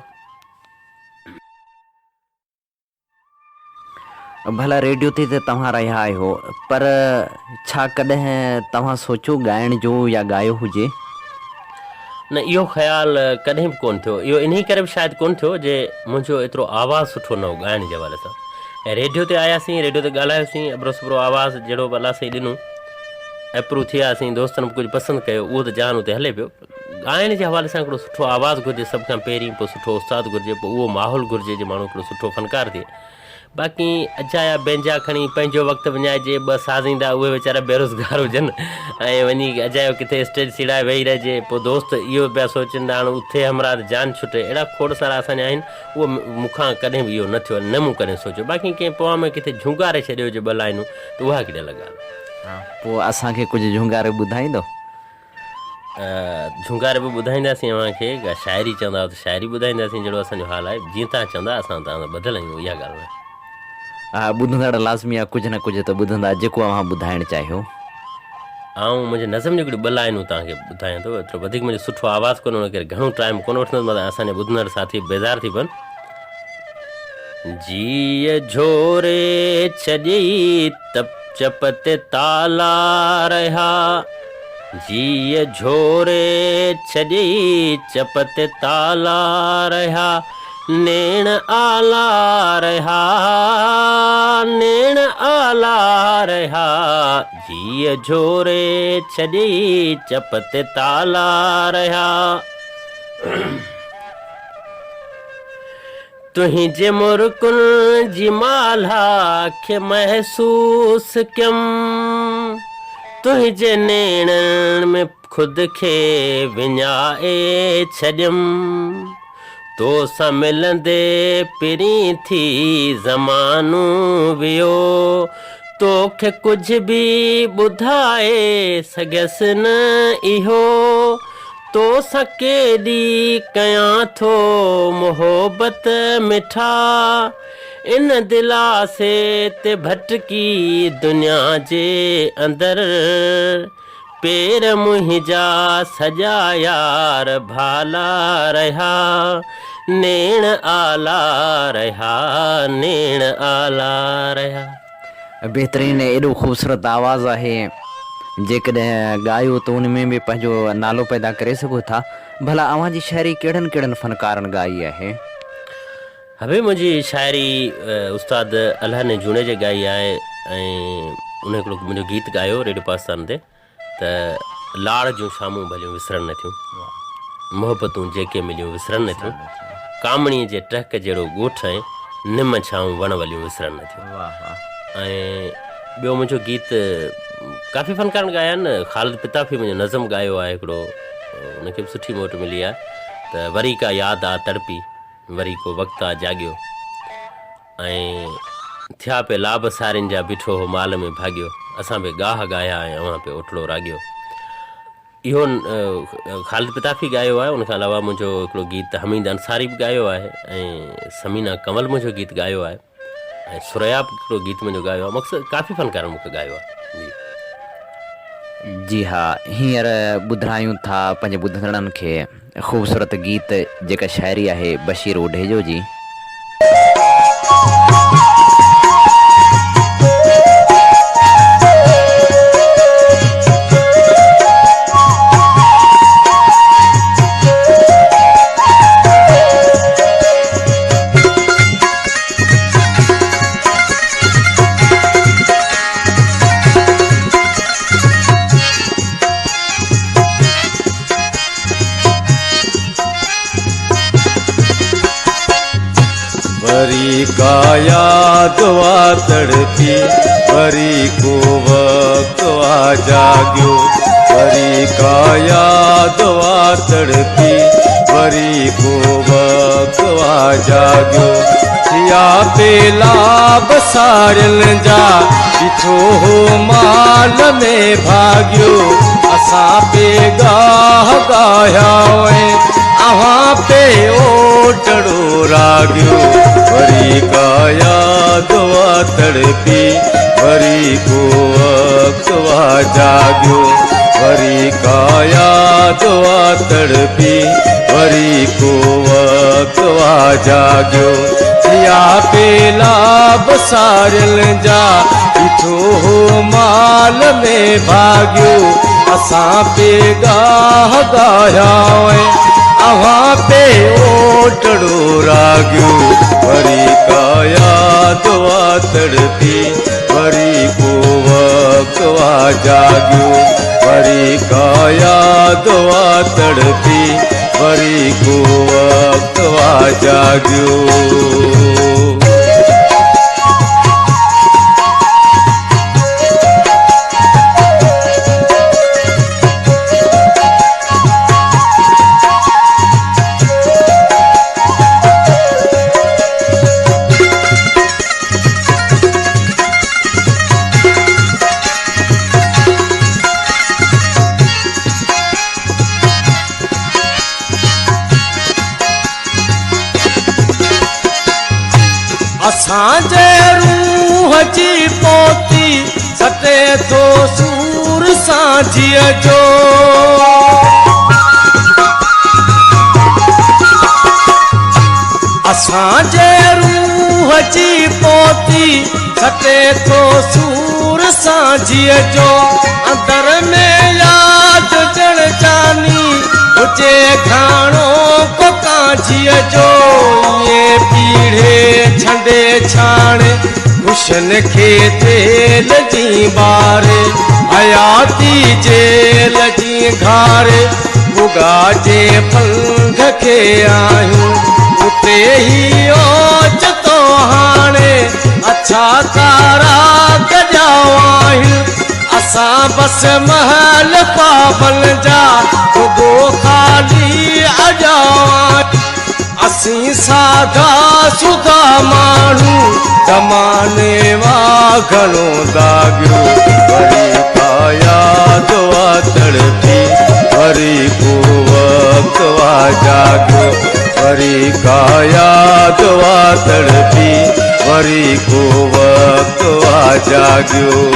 भला रेडियो ते त तव्हां रहिया आहियो, पर छा कॾहिं तव्हां सोचियो ॻाइण जो या ॻायो हुजे? न, इहो ख़्यालु कॾहिं बि कोन्ह थियो। इहो इन करे बि शायदि कोन्ह थियो जे मुंहिंजो एतिरो आवाज़ु सुठो न हो ॻाइण जे हवाले सां। ऐं रेडियो ते आयासीं, रेडियो ते ॻाल्हायोसीं, अबरो सबरो आवाज़ु जहिड़ो बि अलाह साईं ॾिनो, एप्रूव थियासीं, दोस्तनि बि कुझु पसंदि कयो, उहो त जान उते हले पियो। ॻाइण जे हवाले सां हिकिड़ो सुठो आवाज़ु घुरिजे सभ खां पहिरीं, पोइ सुठो उस्तादु घुरिजे, पोइ उहो माहौल घुरिजे जे माण्हू हिकिड़ो सुठो फ़नकार थिए। बाक़ी अजाया बैंजा खणी पंहिंजो वक़्तु विञाइजे, 2 साज़ींदा उहे वीचारा बेरोज़गार हुजनि ऐं वञी अजायो किथे स्टेज सीड़ाए वेही रहिजे, पोइ दोस्त इहो पिया सोचनि त हाणे उथे हमरा जान छुटे, अहिड़ा खोड़ सारा असांजा आहिनि। उहो मूंखां कॾहिं बि इहो न थियो, न मूं कॾहिं सोचियो। बाक़ी कंहिं प्रोग्राम में किथे झुंगारे छॾियो हुजे 2 लाइनूं, त उहा केॾा लॻा। पोइ असांखे कुझु झुंगारे ॿुधाईंदो? झुंगारे बि ॿुधाईंदासीं तव्हांखे, का शाइरी चवंदा त शाइरी ॿुधाईंदासीं, जहिड़ो असांजो हाल आहे। जीअं तव्हां चवंदा असां तव्हां सां ॿधल आहियूं, इहा ॻाल्हि न आहे। हा, ॿुधंदड़ लाज़मी आहे, कुझु न कुझु त ॿुधंदा, जेको अव्हां ॿुधाइणु चाहियो। ऐं मुंहिंजे नज़म जी हिकिड़ी 2 लाइनूं तव्हांखे ॿुधायां थो, एतिरो वधीक मुंहिंजो सुठो आवाज़ु कोन्हे, हुन करे घणो टाइम कोन वठंदुसि, मां असांजे ॿुधंदड़ साथी बेज़ार थी पवनि। जीअ झोरे छॾी चप ते ताला रहिया, जीअ झोरे छॾी चप ते ताला रहिया, नेण आला रहा, नेण आला रहा, जीअ झोरे छॾी चप ते ताला रहा। तुंहिंजे मुर्कुनि जी माला खे महसूस कयमि, तुंहिंजे नेणनि में ख़ुदि खे विञाए छॾियमि, तोसां मिलंदे पिरीं थी ज़मानो वियो, तोखे कुझु बि ॿुधाए सघियसि न इहो, तोसां केॾी कयां थो मोहबत मिठा, इन दिलासे ते भटकी दुनिया जे अंदरि, पेर मुंहिंजा सॼा यार भाला रहिया, नेण आला रहिया, नेण आला रहिया। बहितरीन, एॾो ख़ूबसूरत आवाज़ु आहे, जेकॾहिं ॻायो त उन में बि पंहिंजो नालो पैदा करे सघो था। भला अव्हांजी शाइरी कहिड़नि कहिड़नि फ़नकारनि ॻाई आहे? हबे मुंहिंजी शाइरी उस्ताद अल्लाह ने जूने जे ॻाई आहे, ऐं उन हिकिड़ो मुंहिंजो गीत ॻायो रेडियो पाकिस्तान ते, त लाड़ जूं शामूं भलियूं विसरनि न थियूं, मोहबतूं जेके मिलियूं विसरनि न थियूं, कामणीअ जे टहक जहिड़ो ॻोठ ऐं निम छाऊं वण वलियूं विसरनि न थियूं। ऐं ॿियो मुंहिंजो गीत काफ़ी फ़नकारनि ॻाया आहिनि। ख़ालिद पिताफ़ी मुंहिंजो नज़म ॻायो आहे हिकिड़ो, उनखे बि सुठी मोट मिली आहे त वरी का यादि आहे तड़पी, वरी को वक़्तु आहे जाॻियो, ऐं थिया पे लाभ सारियुनि जा बीठो हो माल में भाॻियो, असां पे गाह ॻाया ऐं अवां पे ओठड़ो राॻियो। इहो ख़ालिद पिताफ़ी ॻायो आहे। उनखां अलावा मुंहिंजो हिकिड़ो गीत हमीद अंसारी बि ॻायो आहे, ऐं समीना कंवल मुंहिंजो गीत ॻायो आहे, ऐं सुरैया बि हिकिड़ो गीत मुंहिंजो ॻायो आहे। मक़सदु काफ़ी फ़नकार मूंखे ॻायो आहे। जी हा, हींअर ॿुधायूं था पंहिंजे ॿुधंदड़नि खे ख़ूबसूरत गीत जेका शाइरी आहे बशीर ओढेजो जी। वरी का याद वा तड़पी, वरी को वक्त वा जाग्यो, वरी का याद वा तड़पी, वरी को वक्त वा जाग्यो। या पेला बसारियन जा ॾिठो हो माल में भाग्यो, असां पे गाह ॻाया अवां पे ओटड़ो राॻियो। वरी का याद वा तड़पी, वरी को वक्त वा जाग्यो, वरी का याद वा तड़पी, वरी को वक्त वा जाग्यो। या पेला बसारियन जा ॾिठो हो माल में भाग्यो, असां पे गाह ॻाया अवां पे ओटड़ो राॻियो। वरी का याद वा तड़पी, वरी को वक्त वा जाग्यो, वरी का याद वा तड़पी, वरी को वक्त वा जाग्यो। असांजे रूह जी पोती सटे तो सूर सांझीअ जो, असांजे रूह जी पोती सटे तो सूर सांझीअ जो। अंदर में याद ॼण जानी हुजे घाणो को कांझीअ जो। ये पीढ़े छंडे छाणे हुशन खे तेल जी बारे, हयाती जेल जी घारे बुगा जे पंख खे आहियूं। उते ही ओचतो हाणे अच्छा तारा गजावायूं। असां बस महल पावन जा रुगो खाली अजावायूं। असीं साधा सुधा माण्हू ज़माने मां घणो दाॻियो। वरी का याद वा तड़पी, वरी को वक्त वा जाग्यो, वरी का याद वा तड़पी, वरी को वक्त वा जाग्यो।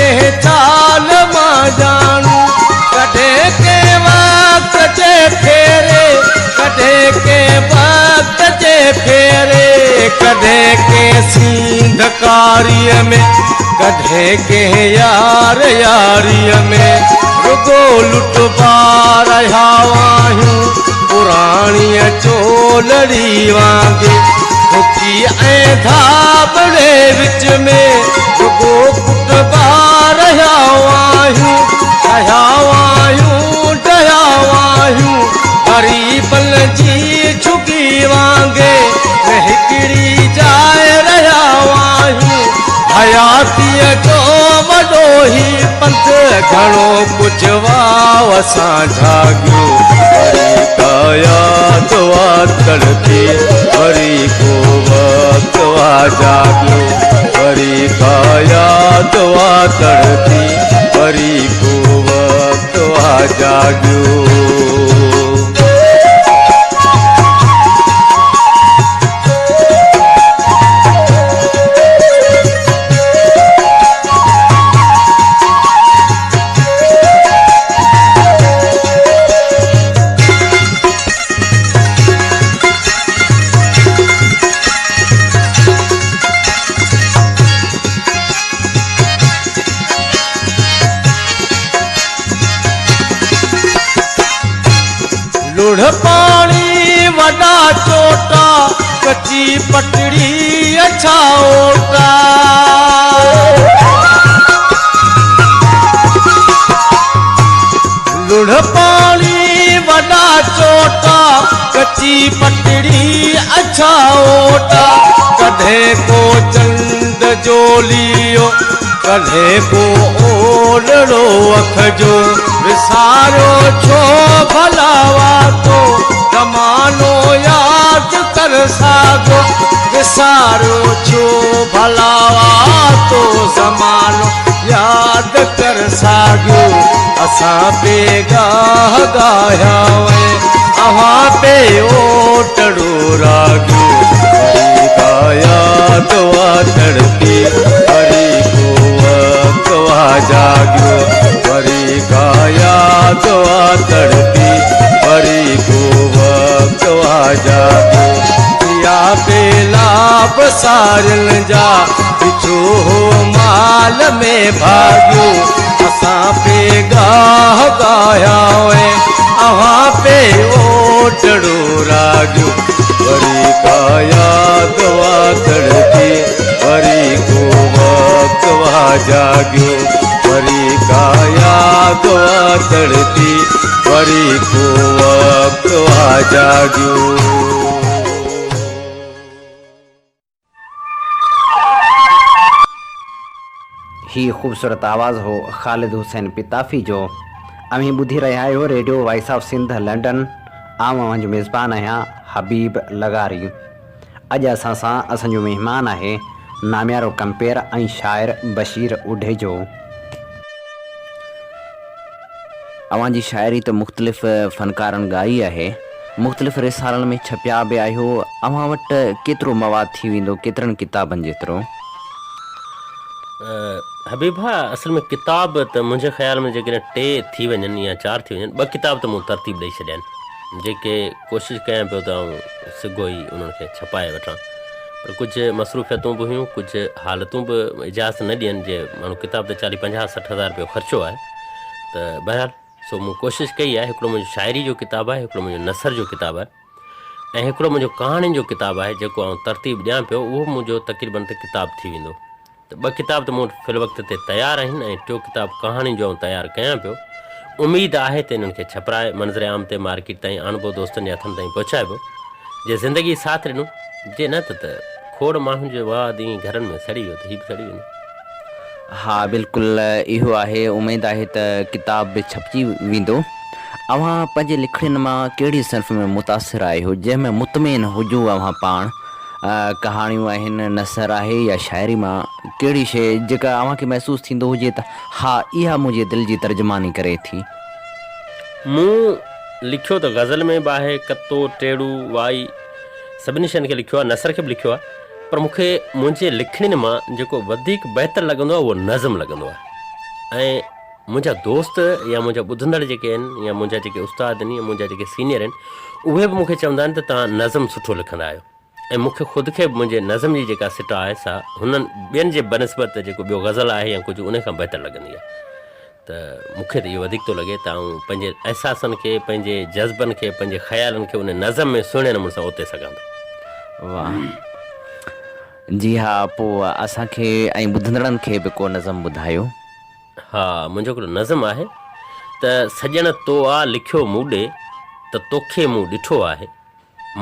कंहिं चाल मां ॼाणू कॾहिं कंहिं वक़्त जे फेरे कॾहिं कंहिं वक़्त जे फेरे कॾहिं कंहिं सींधकारीअ में कॾहिं कंहिं यार यारीअ में रुगो लुटबा रहिया आहियूं पुराणीअ चोलड़ी वांगे हुकी ऐं धाबड़े विच में रुगो कुटबा रहिया आहियूं डहिया आहियूं ग़रीबनि जी झुगी वांगे हिकिड़ी जाइ रहिया आहियूं हयातीअ जो वॾो ई पंथ घणो कुझु वाव सां जाॻियो वरी काया दुआ तड़पी वरी को वक़्त वा जाॻियो वरी काया दुआ तड़पी वरी को वक़्त वा जाॻियो लुढ़ पानी वॾा चोटा कची पटड़ी अच्छा ओटा लुढ़ पानी वॾा चोटा कची पटड़ी अच्छा ओटा कॾहिं को चंद जो लियो कॾहिं को ओलड़ो अख जो विसारो छो भलावा तो ज़मानो यादि कर सागो विसारो छो भलावा तो ज़मानो यादि कर साॻियो असां बेगाह ॻाया अव्हां पे ओटड़ो राॻियो वरी गाया दुआ तड़पी वरी को वक़्त वा जाॻियो वरी गाया दुआ तड़पी वरी को वक़्त वा जाॻियो या बेलाभ सारियुनि जा पिछो माल में भाॻियो असां बेगाह ॻाया अव्हां पे ओटड़ो राॻियो वरी काया दुआ तड़पी वरी को वक़्त वा जाॻियो वरी काया दुआ तड़पी वरी को वक़्त वा जाॻियो ही ख़ूबसूरत आवाज़ हो ख़ालिद हुसैन पिताफ़ी जो अमी ॿुधी रहिया आहियो radio voice of Sindh London आउं जो मेज़बान आहियां हबीब लगारी अॼु असां सां असांजो महिमान आहे नामियारो कंपेर ऐं शाइर बशीर उढेजो अव्हां जी शाइरी त मुख़्तलिफ़ फ़नकारनि ॻाई आहे मुख़्तलिफ़ रिसालनि में छपिया बि आहियो अव्हां वटि केतिरो मवादु थी वेंदो केतिरनि किताबनि जेतिरो हबीबा असल में किताब त मुंहिंजे ख़्याल में जेकॾहिं 2 थी वञनि या 4 थी वञनि 2 किताब त मूं तरतीब ॾेई छॾिया आहिनि जेके कोशिशि कयां पियो त आउं सिगो ई उन्हनि खे छपाए वठां पर कुझु मसरूफ़ियतूं बि हुयूं कुझु हालतूं बि इजाज़त न ॾियनि जे माण्हू किताब ते 40-50-60 हज़ार रुपयो ख़र्चो आहे त बहरहाल सो मूं कोशिशि कई आहे हिकिड़ो मुंहिंजो शाइरी जो किताबु आहे हिकिड़ो मुंहिंजो नसर जो किताबु आहे ऐं हिकिड़ो मुंहिंजो कहाणियुनि जो किताबु आहे जेको आउं तरतीब ॾियां पियो उहो मुंहिंजो तक़रीबन त किताबु थी वेंदो त 2 किताब त मूं वटि फ़िल वक़्त ते तयारु आहिनि ऐं 3 किताब कहाणी जो तयारु कयां पियो उमेदु आहे त इन्हनि खे छपराए मंज़र आम ते मार्केट ताईं अणबो दोस्तनि जे हथनि ताईं पहुचाइबो जे ज़िंदगी साथ ॾिनो जे न त खोड़ माण्हुनि जो वाद ईअं घरनि में सड़ी वियो त हीउ बि सड़ी वेंदो हा बिल्कुलु इहो आहे उमेदु आहे त किताब बि छपजी वेंदो अव्हां पंहिंजे लिखण मां कहिड़ी सिर्फ़ में मुतासिर आहियो जंहिंमें मुतमिन हुजो अव्हां पाण कहाणियूं आहिनि नसर आहे या शाइरी मां कहिड़ी शइ जेका अव्हांखे महसूसु थींदो हुजे त हा इहा मुंहिंजे दिलि जी तर्जुमानी करे थी मूं लिखियो त ग़ज़ल में बि आहे कतो टेड़ू वाई सभिनी शयुनि खे लिखियो आहे नसर खे बि लिखियो आहे पर मूंखे मुंहिंजे लिखण मां जेको वधीक बहितर लॻंदो आहे उहो नज़म लॻंदो आहे ऐं मुंहिंजा दोस्त या मुंहिंजा ॿुधंदड़ जेके आहिनि या मुंहिंजा जेके उस्ताद आहिनि या मुंहिंजा जेके सीनियर आहिनि उहे बि मूंखे चवंदा आहिनि त तव्हां नज़म सुठो लिखंदा आहियो ऐं मूंखे ख़ुदि खे बि मुंहिंजे नज़म जी जेका सिटा आहे सा हुननि ॿियनि जे बनस्बत जेको ॿियो ग़ज़ल आहे या कुझु उन खां बहितर लॻंदी आहे त मूंखे त इहो वधीक थो लॻे त आऊं पंहिंजे अहसासनि खे पंहिंजे जज़्बनि खे पंहिंजे ख़्यालनि खे उन नज़म में सुहिणे नमूने सां उते सघां थो। वाह, जी हा, पोइ असांखे ऐं ॿुधंदड़नि खे बि को नज़म ॿुधायो। हा, मुंहिंजो हिकिड़ो नज़म आहे त सॼण तो आहे लिखियो मूं ॾे त तोखे मूं ॾिठो आहे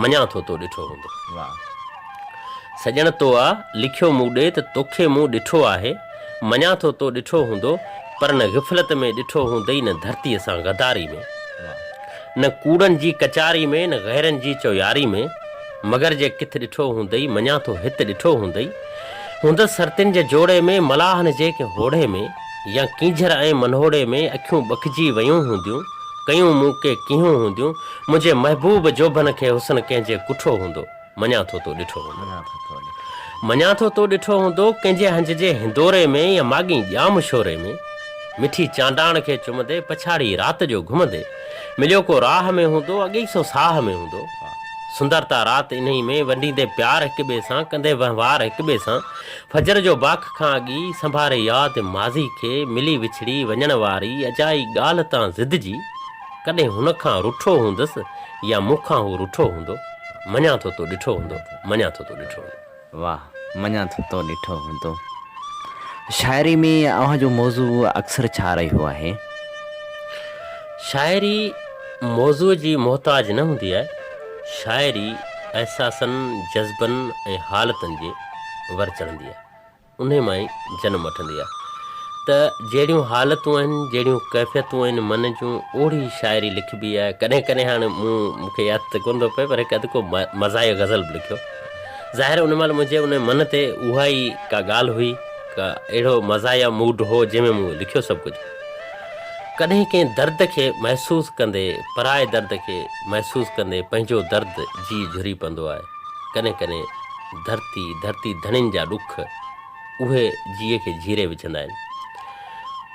मञा थो तो ॾिठो हूंदो। वाह, सॼण तो आहे लिखियो मूं ॾे त तोखे मूं ॾिठो आहे मञा थो तो ॾिठो हूंदो पर न ग़िफ़लत में ॾिठो हूंदई न धरतीअ सां गदारी में न कूड़नि जी कचारी में न गैरनि जी चौयारी में मगर जे किथ ॾिठो हूंदई मञा थो हिते ॾिठो हूंदई हूंदसि सरतियुनि जे जोड़े में मलाहनि जे के होड़े में या कीझर ऐं मनोड़े में अखियूं बखिजी वियूं हूंदियूं कयूं मूं के कीहूं हूंदियूं मुंहिंजे महबूब जोबन खे हुसन कंहिंजे कुठो हूंदो मञा थो तो ॾिठो हूंदो मञा थो तो ॾिठो हूंदो कंहिंजे हंज जे हिंदोरे में या मागी ॼाम शोरे में मिठी चांडाण खे चुमंदे पछाड़ी राति जो घुमंदे मिलियो को राह में हूंदो अॻे सो साह में हूंदो सुंदरता राति इन्ही में वंडींदे प्यार हिक ॿिए सां कंदे वहिंवार हिक ॿिए सां फजर जो बाख खां अॻी संभारे यादि माज़ी खे मिली विछड़ी वञण वारी अजाई ॻाल्हि तां ज़िदजी कॾहिं हुन खां रुठो हूंदसि या मूंखां हू रुठो हूंदो मञा थो तो ॾिठो हूंदो मञा थो तो ॾिठो हूंदो। वाह, मञा थो तो ॾिठो हूंदो। शाइरी में अव्हांजो मौज़ू अक्सर छा रहियो आहे? शाइरी मौज़ूअ जी मोहताज न हूंदी आहे। शाइरी अहसासनि जज़्बनि ऐं हालतुनि जे वर चढ़ंदी आहे उन मां ई जनम वठंदी आहे त जहिड़ियूं हालतूं आहिनि जहिड़ियूं कैफ़ियतूं आहिनि मन जूं ओड़ी शाइरी लिखबी आहे। कॾहिं कॾहिं हाणे मूंखे यादि त कोन थो पए पर हिकु अधु को मज़ाए गज़ल बि लिखियो ज़ाहिर उन महिल मुंहिंजे उन मन ते उहा ई का ॻाल्हि हुई का अहिड़ो मज़ाया मूड हो जंहिंमें मूं लिखियो सभु कुझु। कॾहिं कंहिं दर्द खे महसूसु कंदे पराए दर्द खे महसूसु कंदे पंहिंजो दर्द जी झुरी पवंदो आहे। कॾहिं कॾहिं धरती धणियुनि जा ॾुख उहे जीअ खे झीरे विझंदा आहिनि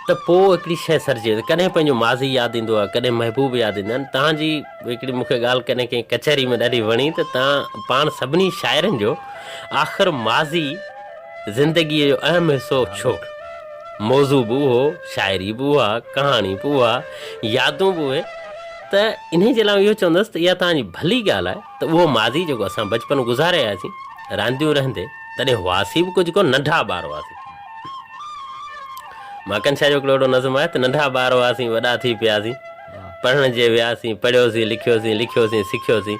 त पोइ हिकिड़ी शइ सर्जे कॾहिं पंहिंजो माज़ी यादि ईंदो आहे कॾहिं महबूब यादि ईंदा आहिनि। तव्हांजी हिकिड़ी मूंखे ॻाल्हि कॾहिं कंहिं कचहरी में ॾाढी वणी त तव्हां पाण सभिनी शाइरनि जो आख़िर माज़ी ज़िंदगीअ जो अहम हिसो छो मौज़ू बि उहो शाइरी बि उहा कहाणी बि उहा यादूं बि उहे त इन जे लाइ इहो चवंदुसि त इहा तव्हांजी भली ॻाल्हि आहे त उहो माज़ी जेको असां बचपन गुज़ारे आयासीं रांदियूं रहंदे तॾहिं हुआसीं बि कुझु कोन नंढा ॿार हुआसीं। माकन शाह जो हिकिड़ो अहिड़ो नज़म आहे त नंढा ॿार हुआसीं वॾा थी पियासीं पढ़ण जे वियासीं पढ़ियोसीं लिखियोसीं सिखियोसीं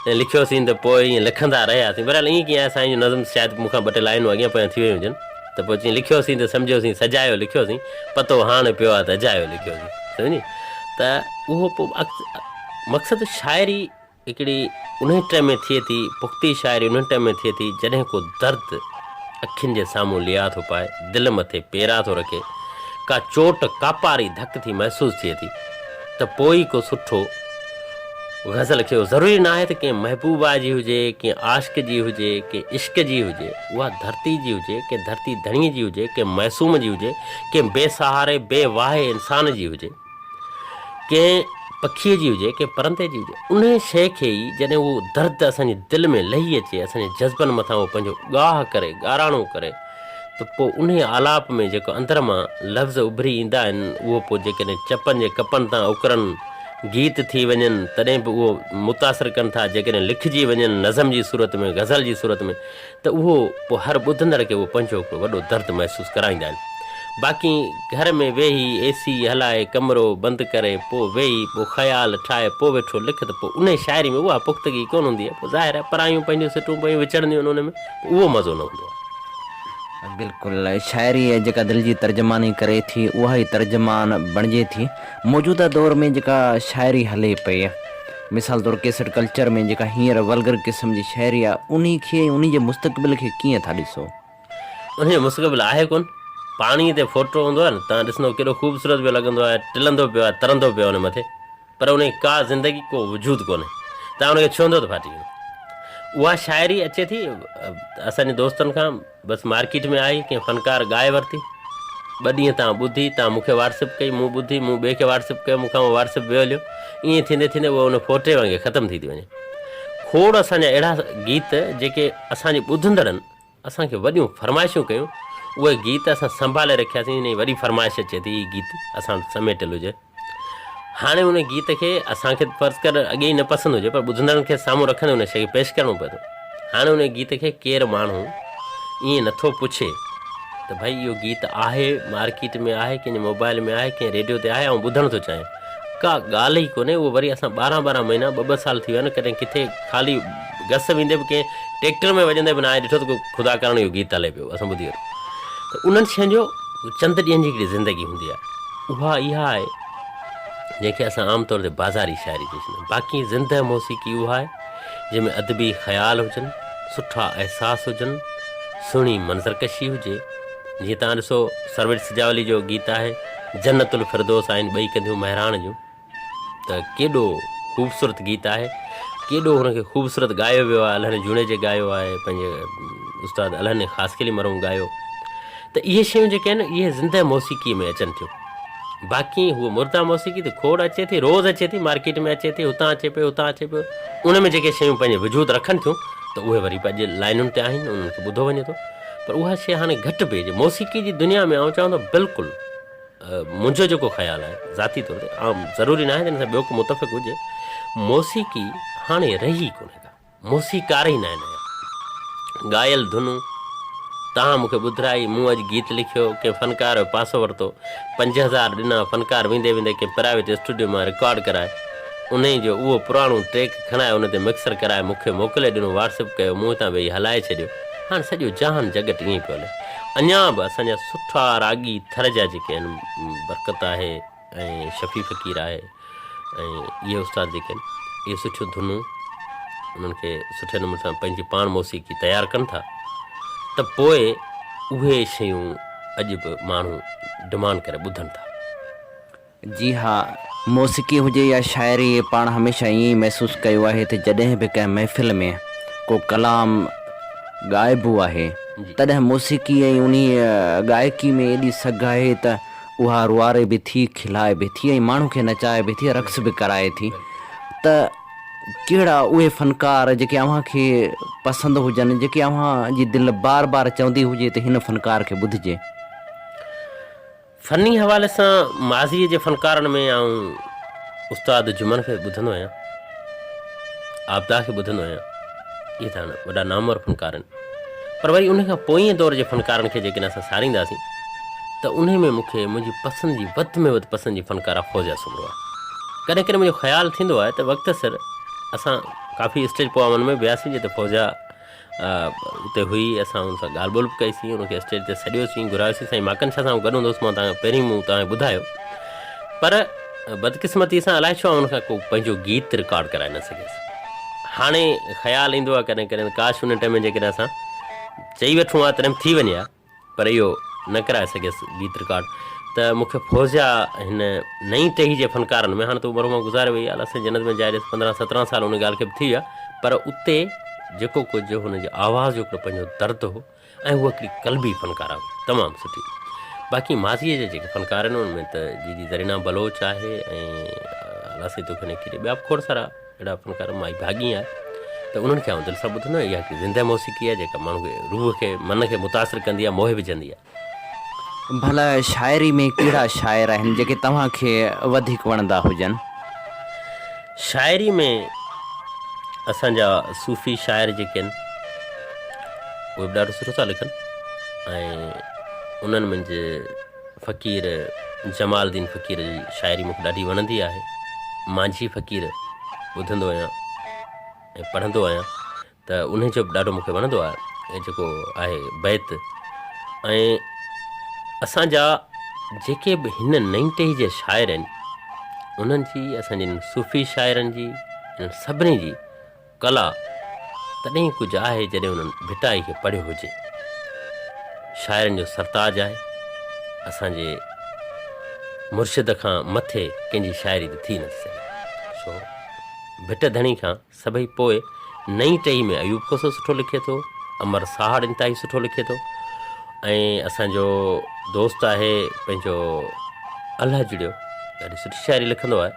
ऐं लिखियोसीं त पोइ ईअं लिखंदा रहियासीं। बहरहाल ईअं कीअं असांजो नज़म शायदि मूंखां ॿ टे लाइनूं अॻियां पोयां थी वियूं हुजनि त पोइ जीअं लिखियोसीं त सम्झियोसीं सजायो लिखियोसीं पतो हाणे पियो आहे त अजायो लिखियोसीं सम्झी त उहो पोइ मक़सदु शाइरी हिकिड़ी उन टाइम में थिए थी पुख़्ती शाइरी उन टाइम में थिए थी जॾहिं को दर्द अखियुनि जे साम्हूं लिया थो पाए दिलि मथे पेरा थो रखे का चोट कापारी धक थी महसूसु थिए थी त पोइ को सुठो गज़ल खे ज़रूरी न आहे त कंहिं महबूबा जी हुजे कंहिं आशिक़ जी हुजे कंहिं इश्क जी हुजे उहा धरती जी हुजे कंहिं धरती धणीअ जी हुजे कंहिं मासूम जी हुजे कंहिं बेसहारे बेवाहे इंसान जी हुजे कंहिं पखीअ जी हुजे कंहिं परंदे जी हुजे उन शइ खे ई जॾहिं उहो दर्द असांजे दिलि में लही अचे असांजे जज़्बनि मथां उहो पंहिंजो गाह करे गाराणो करे त पोइ उन आलाप में जेको अंदर मां लफ़्ज़ उभरी ईंदा आहिनि उहो पोइ जेकॾहिं चपनि जे कपनि तां उकरनि गीत थी वञनि तॾहिं बि उहो मुतासिर कनि था जेकॾहिं लिखिजी वञनि नज़म जी सूरत में गज़ल जी सूरत में त उहो पोइ हर ॿुधंदड़ खे उहो पंहिंजो हिकिड़ो वॾो दर्द महसूसु कराईंदा आहिनि। बाक़ी घर में वेही एसी हलाए कमिरो बंदि करे पोइ वेही पोइ ख़्यालु ठाहे पोइ वेठो लिख त पोइ उन शाइरी में उहा पुख़्तगी कोन हूंदी आहे। पोइ ज़ाहिर आहे परायूं पंहिंजूं सिटूं पयूं विचड़ंदियूं आहिनि उन में उहो मज़ो न हूंदो आहे। बिल्कुलु शाइरी जेका दिलि जी तर्जमानी करे थी उहा ई तर्जमान बणिजे थी। मौजूदा दौर में जेका शाइरी हले पई मिसाल तौरु केसट कल्चर में जेका हींअर वल्गर क़िस्म जी शाइरी आहे उन खे उन जे मुस्तक़बिल खे कीअं था ॾिसो? उन जो मुस्तक़बिल आहे कोन पाणीअ ते फोटो हूंदो आहे न तव्हां ॾिसंदो केॾो ख़ूबसूरत पियो लॻंदो आहे टिलंदो पियो आहे तरंदो पियो आहे हुन मथे पर उन का ज़िंदगी को वजूद कोन्हे तव्हां उनखे छुहंदो त फाटी वेंदो। उहा शाइरी अचे थी असांजे दोस्तनि खां बसि मार्केट में आई कंहिं फ़नकार ॻाए वरिती 2 ॾींहं तव्हां ॿुधी, तव्हां मूंखे व्हाट्सएप कई, मूं ॿुधी, मूं ॿिए खे व्हाट्सएप कयो, मूंखां उहो व्हाट्सएप ॿियो हलियो, ईअं थींदे थींदे उहो उन फोटे वांगुरु ख़तमु थी वञे। खोड़ असांजा अहिड़ा गीत जेके असांजे ॿुधंदड़नि असांखे वॾियूं फरमाइशूं कयूं, उहे गीत असां संभाले रखियासीं। इन वॾी फरमाइश अचे थी हीअ गीत असां समेटियल हुजे। हाणे उन गीत खे असांखे फ़र्ज़ु कर अॻे ई न पसंदि हुजे, पर ॿुधंदड़नि खे साम्हूं रखंदे उन शइ खे पेश करिणो पए थो। हाणे उन गीत खे केरु माण्हू ईअं नथो पुछे त भई इहो गीत आहे, मार्केट में आहे, कंहिंजे मोबाइल में आहे, कंहिं रेडियो ते आहे ऐं ॿुधणु थो चाहे, का ॻाल्हि ई कोन्हे। उहो वरी असां 12 महीना 2 साल थी विया आहिनि, कॾहिं किथे ख़ाली गस वेंदे बि कंहिं ट्रैक्टर में वॼंदे बि न आहे ॾिठो त को ख़ुदा करण इहो गीत हले पियो, असां ॿुधी वठो। त उन्हनि शयुनि जो चंद ॾींहंनि जी हिकिड़ी ज़िंदगी हूंदी आहे, उहा इहा आहे जंहिंखे असां आमतौर ते बाज़ारी शाइरी चई छॾींदा आहियूं। बाक़ी ज़िंदह मौसीक़ी उहा आहे जंहिंमें अदबी ख़्याल हुजनि, सुठा अहसास हुजनि, सुहिणी मंज़रकशी हुजे। जीअं तव्हां ॾिसो सरवर सजावली जो गीत आहे जन्नतुल फिरदौस आहिनि ॿई कंदियूं महिराण जूं, त केॾो ख़ूबसूरत गीत आहे, केॾो हुनखे ख़ूबसूरत ॻायो वियो आहे। अल्लाह जूने जे ॻायो आहे, पंहिंजे उस्ताद अल्लाह ख़ासकली मरहूम ॻायो। त इहे शयूं जेके आहिनि इहे ज़िंदह मौसीक़ीअ में अचनि थियूं। बाक़ी हूअ मुर्दा मौसीक़ी त खोड़ अचे थी, रोज़ अचे थी, मार्केट में अचे थी, हुतां अचे पियो, हुतां अचे पियो। उन में जेके शयूं पंहिंजे वजूद रखनि थियूं त उहे वरी पंहिंजे लाइनुनि ते आहिनि, उन्हनि खे ॿुधो वञे थो। पर उहा शइ हाणे घटि पइजे मौसीक़ी जी दुनिया में। आउं चवां थो बिल्कुलु मुंहिंजो जेको ख़्यालु आहे ज़ाती तौर ते, आम ज़रूरी न आहे जंहिं सां ॿियो को मुतफ़िक़ हुजे, मौसीक़ी हाणे रही कोन्हे का, मौसीक़ार ई न आहिनि। ॻायल धुनूं तव्हां मूंखे ॿुधाई, मूं अॼु गीत लिखियो, कंहिं फ़नकार जो पासो वरितो, 5000 ॾिना, फ़नकार वेंदे वेंदे कंहिं प्राइवेट स्टूडियो मां रिकॉर्ड कराए, उन ई जो उहो पुराणो ट्रैक खणाए उन ते मिक्सर कराए मूंखे मोकिले ॾिनो, व्हाट्सएप कयो, मूं हितां वेही हलाए छॾियो। हाणे सॼो जहान जगत ईअं पियो हले। अञा बि असांजा सुठा रागी थर जा जेके आहिनि, बरकत आहे ऐं शफ़ी फ़कीर आहे ऐं इहे उस्ताद जेके आहिनि, इहे सुठियूं धुनूं उन्हनि खे सुठे नमूने सां पंहिंजी पाण मौसीक़ी तयारु कनि था, त पोइ उहे शयूं अॼु बि माण्हू डिमांड करे ॿुधनि था। जी हा, मौसीक़ी हुजे या शाइरी, पाण हमेशह ईअं ई महसूसु कयो आहे त जॾहिं बि कंहिं महफ़िल में को कलाम ॻाइबो आहे तॾहिं मौसीक़ी ऐं उन गायकी में एॾी सघ आहे त उहा रुआरे बि थी, खिलाए बि थी ऐं माण्हू खे नचाए बि थी, रक़्स बि कराए थी। त कहिड़ा उहे फ़नकार जेके अव्हांखे पसंदि हुजनि, जेके अव्हांजी दिलि बार बार चवंदी हुजे त हिन फ़नकार खे ॿुधिजे? फ़नी हवाले सां माज़ीअ जे फ़नकारनि में आउं उस्ताद जुमन खे ॿुधंदो आहियां, आबदा खे ॿुधंदो आहियां, इहे त हाणे वॾा नामवर फ़नकार आहिनि। पर वरी उन खां पोइ दौर जे फ़नकारनि खे जेकॾहिं असां सारींदासीं त उन में मूंखे मुंहिंजी पसंदि जी वधि में वधि पसंदि जी फ़नकार फ़ौजिया सुमरो आहे। कॾहिं कॾहिं मुंहिंजो ख़्यालु थींदो आहे त वक़्तु सिर असां काफ़ी स्टेज प्रोग्रामनि में वियासीं जिते फ़ौजिया उते हुई, असां हुन सां ॻाल्हि ॿोल बि कईसीं, उनखे स्टेज ते सॼियोसीं, घुरायोसीं, साईं माकन शाह सां गॾु हूंदोसि, मां तव्हांखे पहिरीं मूं तव्हांखे ॿुधायो। पर बदकिस्मती सां अलाए छो उनखां को पंहिंजो गीत रिकॉर्ड कराए न सघियसि। हाणे ख़्यालु ईंदो आहे कॾहिं कॾहिं काश उन टाइम में जेकॾहिं असां चई वठूं आहे तॾहिं थी वञे हा, पर इहो न कराए सघियसि गीत रिकॉर्ड। त मूंखे फ़ौजिया हिन नई टही जे फ़नकारनि में, हाणे त उमिरि मां गुज़ारे वई आहे, असां जन्नत में जाइ 15-17 साल उन ॻाल्हि खे बि थी विया, पर उते जेको कुझु हुनजी आवाज़ जो हिकिड़ो पंहिंजो दर्दु हो ऐं उहा हिकिड़ी क़ल्बी फ़नकारा हुई, तमामु सुठी। बाक़ी माज़ीअ जे जेके फ़नकार आहिनि उनमें त जी ज़रीना बलोच आहे ऐं अलासी तोखे निकिरे, ॿिया खोड़ सारा अहिड़ा फ़नकार, माई भाॻी आहे, त उन्हनि खे आउं दिलि सां ॿुधंदो आहियां। इहा हिकिड़ी ज़िंदह मौसीक़ी आहे जेका माण्हू खे रूह खे, मन खे मुतासिर कंदी आहे, मोहे विझंदी आहे। भला शाइरी में कहिड़ा शाइर आहिनि जेके तव्हांखे वधीक वणंदा हुजनि? शाइरी में असांजा सूफ़ी शाइर जेके आहिनि उहे बि ॾाढो सुठो था लिखनि, ऐं उन्हनि मंझि फ़क़ीर जमालुद्दीन फ़क़ीर जी शाइरी मूंखे ॾाढी वणंदी आहे। मांझी फ़क़ीर ॿुधंदो आहियां ऐं पढ़ंदो आहियां, त उन जो बि ॾाढो मूंखे वणंदो आहे ऐं जेको आहे बैत। ऐं असांजा जेके बि हिन नई टही जे शाइर आहिनि उन्हनि जी, असांजे सूफ़ी शाइरनि जी, इन्हनि सभिनी जी कला तॾहिं कुझु आहे जॾहिं उन्हनि भिटाई खे पढ़ियो हुजे। शाइरनि जो सरताज आहे, असांजे मुर्शिद खां मथे कंहिंजी शाइरी त थी नथी सघे। सो भिट धणी खां सभई पोइ नई टही में अयूब खोसो सुठो लिखे थो, अमर साहड़ इंतिहाई सुठो लिखे थो, ऐं असांजो दोस्त आहे पंहिंजो अलाह जुड़ियो, ॾाढी सुठी शाइरी लिखंदो आहे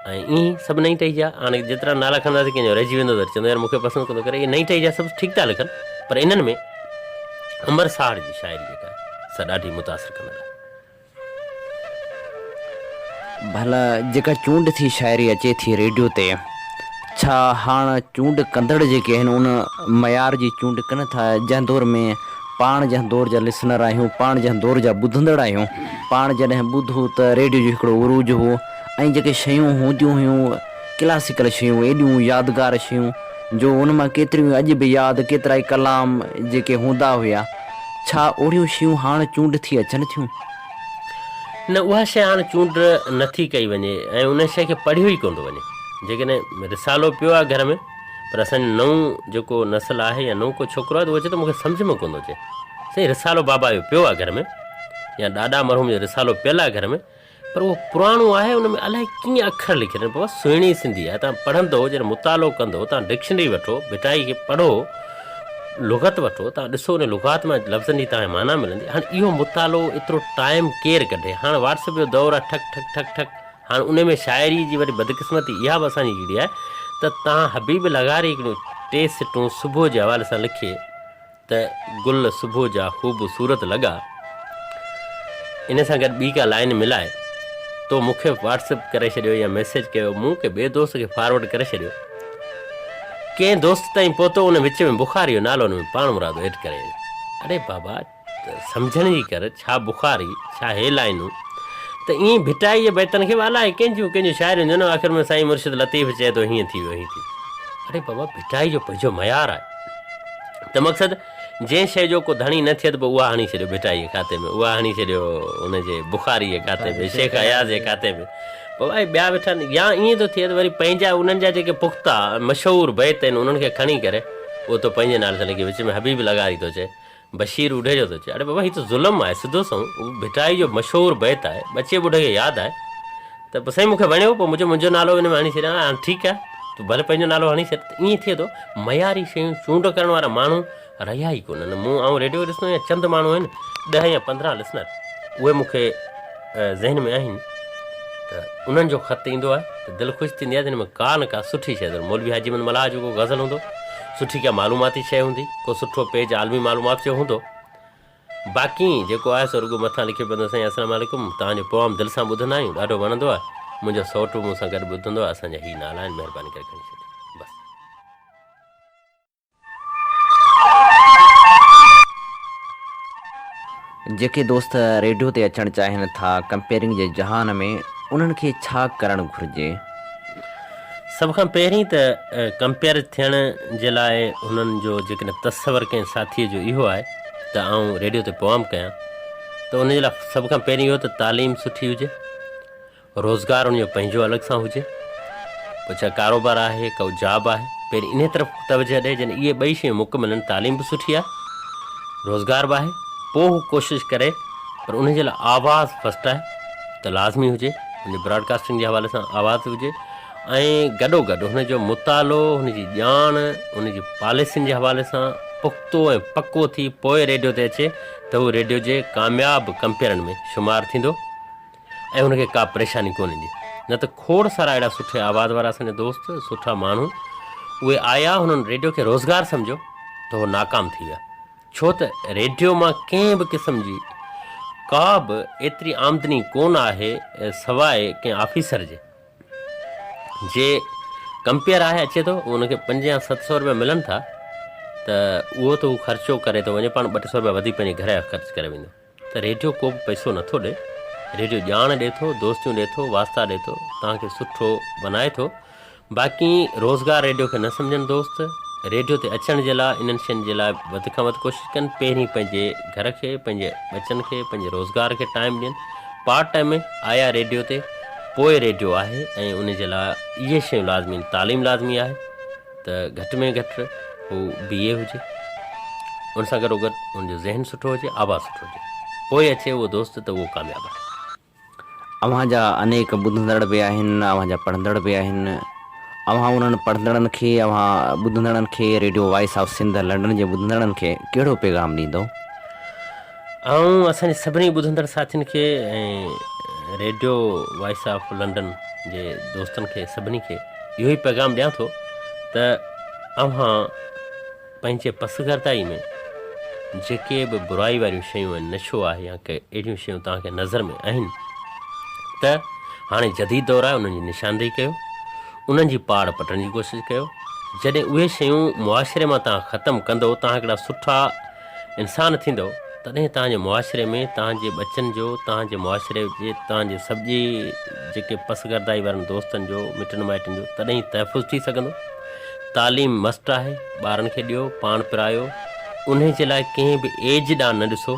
ऐं ईअं सभु नई टही जा। हाणे जेतिरा नाला खणंदासीं कंहिंजो रहिजी वेंदो त चवंदो यार मूंखे पसंदि कंदो करे, इहे नई टही जा सभु ठीकु था लिखनि, पर इन्हनि में अमरसाड़ जी शाइरी जेका आहे सा ॾाढी मुतासिर कंदड़ आहे। भला जेका चूंड थी शाइरी अचे थी रेडियो ते, छा हाणे चूंड कंदड़ जेके आहिनि उन मयार जी चूंड कनि था जंहिं दौर में पाण जंहिं दौर जा लिसनर आहियूं, पाण जंहिं दौर जा ॿुधंदड़ आहियूं, पाण जॾहिं ॿुधूं त रेडियो जो हिकिड़ो उरूज हो ऐं जेके शयूं हूंदियूं हुयूं क्लासिकल शयूं, एॾियूं यादगार शयूं जो उन मां केतिरियूं अॼु बि यादि, केतिरा ई कलाम जेके हूंदा हुया, छा ओड़ियूं शयूं हाणे चूंड थी अचनि थियूं? न, उहा शइ हाणे चूंड नथी कई वञे ऐं उन शइ खे पढ़ियो ई कोन थो वञे। जेकॾहिं रिसालो पियो आहे घर में, पर असांजो नओं जेको नसल आहे या नओं को छोकिरो आहे त उहो चए थो मूंखे सम्झ में कोन थो अचे, साईं रिसालो बाबा जो पियो आहे घर में या ॾाॾा मरहूम जो रिसालो पियल आहे घर में, पर उहो पुराणो आहे, उन में अलाए कीअं अखर लिखियल आहिनि। बाबा सुहिणी सिंधी आहे, तव्हां पढ़ंदो जॾहिं मुतालो कंदो, तव्हां डिक्शनरी वठो, भिटाई खे पढ़ो, लुगत वठो, तव्हां ॾिसो उन लुगात में लफ़्ज़नि जी तव्हांखे माना मिलंदी। हाणे इहो मुतालो एतिरो टाइम केरु कढे? हाणे व्हाट्सअप जो दौरु आहे, ठक ठक ठक ठक। हाणे उन में शाइरी जी वरी बदकिस्मती इहा बि असांजी जहिड़ी आहे त तव्हां हबीब लगारे हिकिड़ियूं 3 सिटूं सुबुह जे हवाले सां लिखे त गुल सुबुह जा ख़ूब सूरत लॻा, इन सां गॾु ॿी का लाइन मिलाए तो मूंखे व्हाट्सअप करे छॾियो या मैसेज कयो, मूं के ॿिए दोस्त खे फॉरवर्ड करे छॾियो, कंहिं दोस्त ताईं पहुतो, उन विच में बुखारी जो नालो उन में पाण मुरादो एड करे। अरे बाबा सम्झण जी कर, छा बुखारी, छा हे लाइनूं, त ईअं भिटाई जे बैतनि खे अलाए कंहिंजूं शाइरियुनि जो न आख़िर में साईं मुर्शिद लतीफ़ चए थो हीअं थी वियो, हीअं थी। अरे बाबा भिटाई जो पंहिंजो मयार आहे, त मक़सदु जंहिं शइ जो को धणी न थिए त पोइ उहा हणी छॾियो भिटाई जे खाते में, उहा हणी छॾियो उनजे बुखारी जे खाते में, शेख अयाज़ जे खाते में। पोइ भाई ॿिया वेठा या ईअं थो थिए त वरी पंहिंजा उन्हनि जा जेके पुख़्ता मशहूरु बैत आहिनि उन्हनि खे खणी करे उहो तो पंहिंजे नाले सां लिखी, विच में हबीब लगारी थो चए, बशीर उॾे जो थो चए। अरे बाबा हीअ त ज़ुल्म आहे सिधो सऊं, भिटाई जो मशहूरु बैत आहे, बचे ॿुढे खे यादि आहे, त पोइ साईं मूंखे वणियो, पोइ मुंहिंजो नालो हिन में हणी छॾियां, हाणे ठीकु आहे तूं भले पंहिंजो नालो हणी छॾ। त ईअं थिए थो मयारी शयूं चूंड करण वारा माण्हू रहिया ई कोन्हनि। मूं ऐं रेडियो ॾिसंदो या चंद माण्हू आहिनि 10 या 15 लिसनर, उहे मूंखे ज़हन में आहिनि, त उन्हनि जो ख़त ईंदो आहे त दिलि ख़ुशि थींदी आहे त हिन में का न का सुठी शइ, मौलवी हाजी अहमद मलाह जो को गज़ल हूंदो, सुठी का मालूमाती शइ हूंदी, को सुठो पेज आलमी मालूमात जो हूंदो, बाक़ी जेको आहे सो रुॻो मथां लिखी पवंदो साईं अस्सलाम वालेकुम, तव्हांजो प्रोग्राम दिलि सां ॿुधंदा आहियूं, ॾाढो वणंदो आहे, मुंहिंजो सौटु मूंसां गॾु ॿुधंदो आहे, असांजा हीअ नाला आहिनि, महिरबानी करे खणी छॾियो बसि। जेके दोस्त रेडियो ते अचणु चाहिनि था कंपेयरिंग जे जहान में, उन्हनि खे छा करणु घुरिजे? सभ खां पहिरीं त कंपेयर थियण जे लाइ हुननि जो जेकॾहिं तसवर कंहिं साथीअ जो इहो आहे त आउं रेडियो ते प्रोग्राम कयां, त उन जे लाइ सभ खां पहिरीं इहो त तालीम सुठी हुजे, रोज़गार उनजो पंहिंजो अलॻि सां हुजे, पोइ छा कारोबार आहे, को जॉब आहे, पहिरीं इन तरफ़ तवजह ॾे, जॾहिं इहे ॿई शयूं मुकमल आहिनि, तालीम बि सुठी आहे, रोज़गार बि आहे, पोइ हू कोशिशि करे, पर उन जे लाइ आवाज़ फस्ट आहे त लाज़मी हुजे, हुन ब्रॉडकास्टिंग जे हवाले सां आवाज़ हुजे, ऐं गॾोगॾु हुनजो मुतालो, हुनजी ॼाण, हुनजी पॉलिसियुनि जे हवाले सां पुख़्तो ऐं पको थी पोइ रेडियो ते अचे, त उहो रेडियो जे कामयाबु कंपेयरनि में शुमारु थींदो ऐं हुनखे का परेशानी कोन ईंदी। न त खोड़ सारा अहिड़ा सुठे आवाज़ वारा असांजा दोस्त, सुठा माण्हू, उहे आया, हुननि रेडियो खे रोज़गार सम्झो त उहो नाकाम थी विया, छो त रेडियो मां कंहिं बि क़िस्म जी का बि एतिरी आमदनी कोन आहे सवाइ कंहिं ऑफिसर जे कंपेयर आहे, अचे थो उनखे 500 या 700 रुपया मिलनि था, त उहो त हू ख़र्चो करे थो वञे, पाण 200 रुपया वधीक पंहिंजे घर जा ख़र्च करे वेंदो। त रेडियो को बि पैसो नथो ॾे, रेडियो ॼाण ॾिए थो, दोस्तियूं ॾिए थो, वास्ता ॾिए थो, तव्हांखे सुठो बनाए थो। बाक़ी रोज़गार रेडियो खे न सम्झनि दोस्त, रेडियो ते अचण जे लाइ इन्हनि शयुनि जे लाइ वधि खां वधि कोशिशि कनि, पहिरीं पंहिंजे घर खे, पंहिंजे बचनि खे, पंहिंजे रोज़गार खे टाइम ॾियनि, पार्ट टाइम में आया रेडियो ते, पोइ रेडियो आहे, ऐं उन जे लाइ इहे शयूं लाज़मी आहिनि, तालीम लाज़मी आहे, त घटि में घटि हू BA हुजे, उन सां गॾोगॾु उनजो ज़हन सुठो हुजे, आवाज़ सुठो हुजे, पोइ अचे उहो दोस्त, त उहो कामयाबु आहे। अव्हां जा अनेक ॿुधंदड़ बि आहिनि, अव्हां जा पढ़ंदड़ बि आहिनि, अव्हां उन्हनि पढ़ंदड़नि खे, अव्हां ॿुधंदड़नि खे, radio voice of Sindh London जे ॿुधंदड़नि खे कहिड़ो पैगाम ॾींदो? ऐं असांजे सभिनी ॿुधंदड़ साथियुनि खे ऐं रेडियो वॉइस ऑफ लंडन जे दोस्तनि खे सभिनी खे इहो ई पैगाम ॾियां थो त अव्हां पंहिंजे पसगरदाई में जेके बि बुराई वारियूं शयूं आहिनि, नशो आहे या के अहिड़ियूं शयूं तव्हांखे नज़र में आहिनि त हाणे जदीद दौरु आहे, उन्हनि जी निशानदेही कयो, उन्हनि जी पाड़ पटण जी कोशिशि कयो। जॾहिं उहे शयूं मुआशिरे मां तव्हां ख़तमु कंदो, तव्हां हिकिड़ा सुठा इंसान थींदो, तॾहिं तव्हांजे मुआशिरे में तव्हांजे बचनि जो, तव्हांजे मुआशिरे जे तव्हांजे सॼे जेके पसगरदाई वारनि दोस्तनि जो, मिटनि माइटनि जो, तॾहिं तहफ़ुज़ थी सघंदो। तालीम मस्ट आहे, ॿारनि खे ॾियो, पाण पिरायो। उन जे लाइ कंहिं बि एज ॾांहुं न ॾिसो,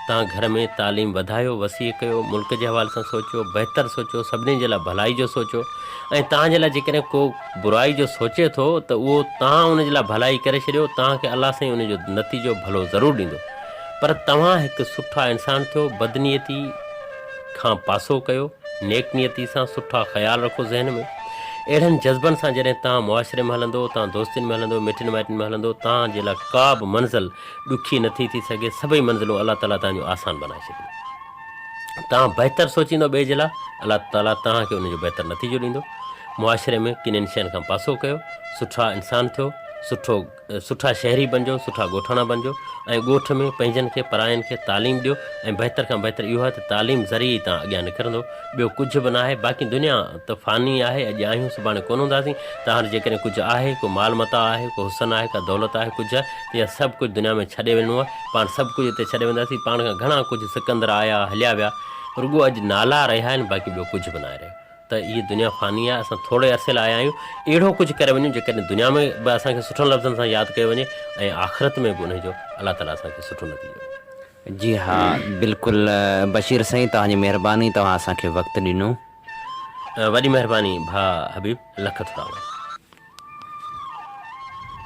तव्हां घर में तालीम वधायो, वसीअ कयो, मुल्क जे हवाले सां सोचो, बहितर सोचो, सभिनी जे लाइ भलाई जो सोचो। ऐं तव्हांजे लाइ जेकॾहिं को बुराई जो सोचे थो त उहो तव्हां उन जे लाइ भलाई करे छॾियो, तव्हांखे अलाह साईं उन जो नतीजो भलो ज़रूरु ॾींदो। पर तव्हां हिकु सुठा इंसान थियो, बदनीयती खां पासो कयो, नेकनियती सां सुठा ख़्याल रखो ज़हन में। अहिड़नि जज़्बनि सां जॾहिं तव्हां मुआशिरे में हलंदो, तव्हां दोस्तनि में हलंदो, मिटनि माइटनि में हलंदो, तव्हांजे लाइ का बि मंज़िल ॾुखी नथी थी सघे। सभई मंज़िलूं अलाह ताला तव्हांजो आसान बनाए छॾींदो। तव्हां बहितर सोचींदो ॿिए जे लाइ, अलाह ताला तव्हांखे उनजो बहितर नतीजो ॾींदो। मुआशिरे में किन्हनि शयुनि खां पासो कयो, सुठा इंसान थियो, सुठा शहरी बणिजो, सुठा ॻोठाणा बणिजो। ऐं ॻोठ में पंहिंजनि खे परायनि खे तालीम ॾियो। ऐं बहितर खां बहितर इहो आहे त तालीम ज़रिए ई तव्हां अॻियां निकिरंदो, ॿियो कुझु बि न आहे। बाक़ी दुनिया त फ़ानी आहे, अॼु आहियूं सुभाणे कोन हूंदासीं। त हाणे जेकॾहिं कुझु आहे, को माल मता आहे, को हुसन आहे, का दौलत आहे, कुझु आहे, त इहा सभु कुझु दुनिया में छॾे वञिणो आहे। पाण सभु कुझु हिते छॾे वेंदासीं। पाण खां घणा कुझु सिकंदर आया, हलिया विया, रुॻो अॼु नाला रहिया आहिनि, बाक़ी ॿियो कुझु बि न आहे रहियो। त इहा दुनिया फ़ानी आहे। असां थोरे अरसे लाइ आया आहियूं, अहिड़ो कुझु करे वञूं जेकॾहिं दुनिया में बि असांखे सुठनि लफ़्ज़नि सां यादि कयो वञे, ऐं आख़िरत में बि उनजो अलाह ताला असांखे सुठो नतीजो ॾिए। जी हा, बिल्कुलु बशीर साईं, तव्हांजी महिरबानी, तव्हां असांखे वक़्तु ॾिनो। वॾी महिरबानी भाउ हबीब, लख थोरा।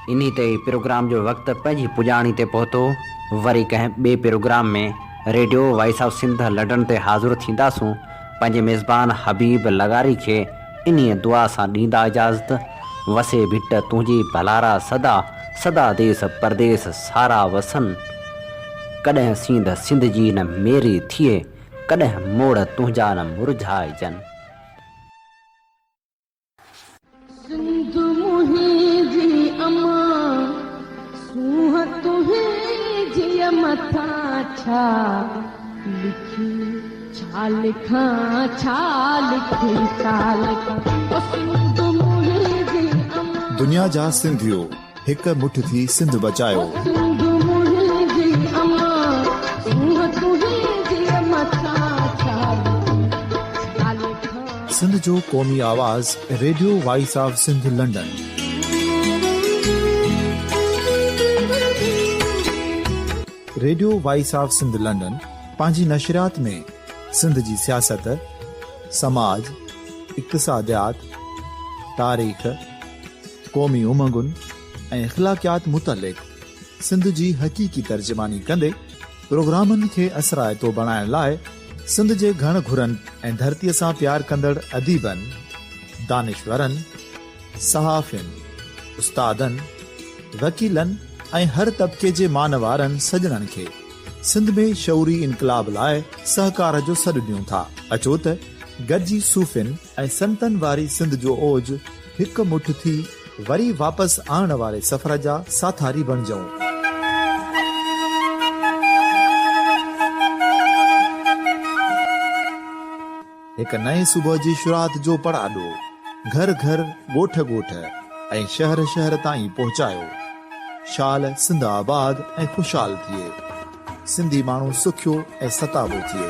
इन ते प्रोग्राम जो वक़्तु पंहिंजी पुॼाणी ते पहुतो। वरी कंहिं ॿिए प्रोग्राम में radio voice of Sindh London ते हाज़िर थींदासूं। पंहिंजे मेज़बान हबीब लगारी खे इन्हीअ दुआ सां ॾींदा इजाज़त। वसे भिट तुंहिंजी भलारा सदा, सदा देश परदेस सारा वसन। कॾहिं सींध सिंध जी न मेरी थिए, कॾहिं मोड़ तुंहिंजा न मुरझाइजनि। सिंध मुंहिंजी अमा, सूंह तुंहिंजी मथां छा लिखी, छा लिखां, छा लिखी, छा लिखां। सिंध मुंहिंजी अमा, दुनिया जा सिंधियो हिक मुठ थी सिंध बचायो। सिंध मुंहिंजी अमा, सूंह तुंहिंजी मथां छा लिखी, छा लिखां। सिंध जो क़ौमी आवाज़ radio voice of Sindh London. Radio voice of Sindh London पंहिंजी नशरियात में सिंध जी सियासत, समाज, इक़्तिसादियात, तारीख़, क़ौमी उमंगुनि ऐं इख़्लाक़ियात मुतलिक़ सिंध जी हक़ीक़ी तर्जुमानी कंदे प्रोग्रामनि खे असराइतो बणाइण लाइ सिंध जे घण घुरनि ऐं धरतीअ सां प्यार कंदड़ अदीबनि, दानिश्वरनि, सहाफ़ियुनि, उस्तादनि, वकीलनि ऐं हर तबिके जे मान वारनि सजणनि खे सिंध में शऊरी इनकलाब लाइ सहकार जो सॾु ॾियूं था। अचो त गॾिजी सूफ़ियुनि ऐं संतनि वारी सिंध जो ओज हिकु मुठ थी वरी वापसि आणण वारे सफ़र जा साथारी बणिजऊं। हिकु नए सुबुह जी शुरूआत जो पड़ाॾो घर घर, ॻोठ ॻोठ ऐं शहर शहर ताईं पहुचायो। शाल सिंध आबाद ऐं ख़ुशहाल थिए, सिंधी माण्हू सुखियो ऐं सताबो थिए।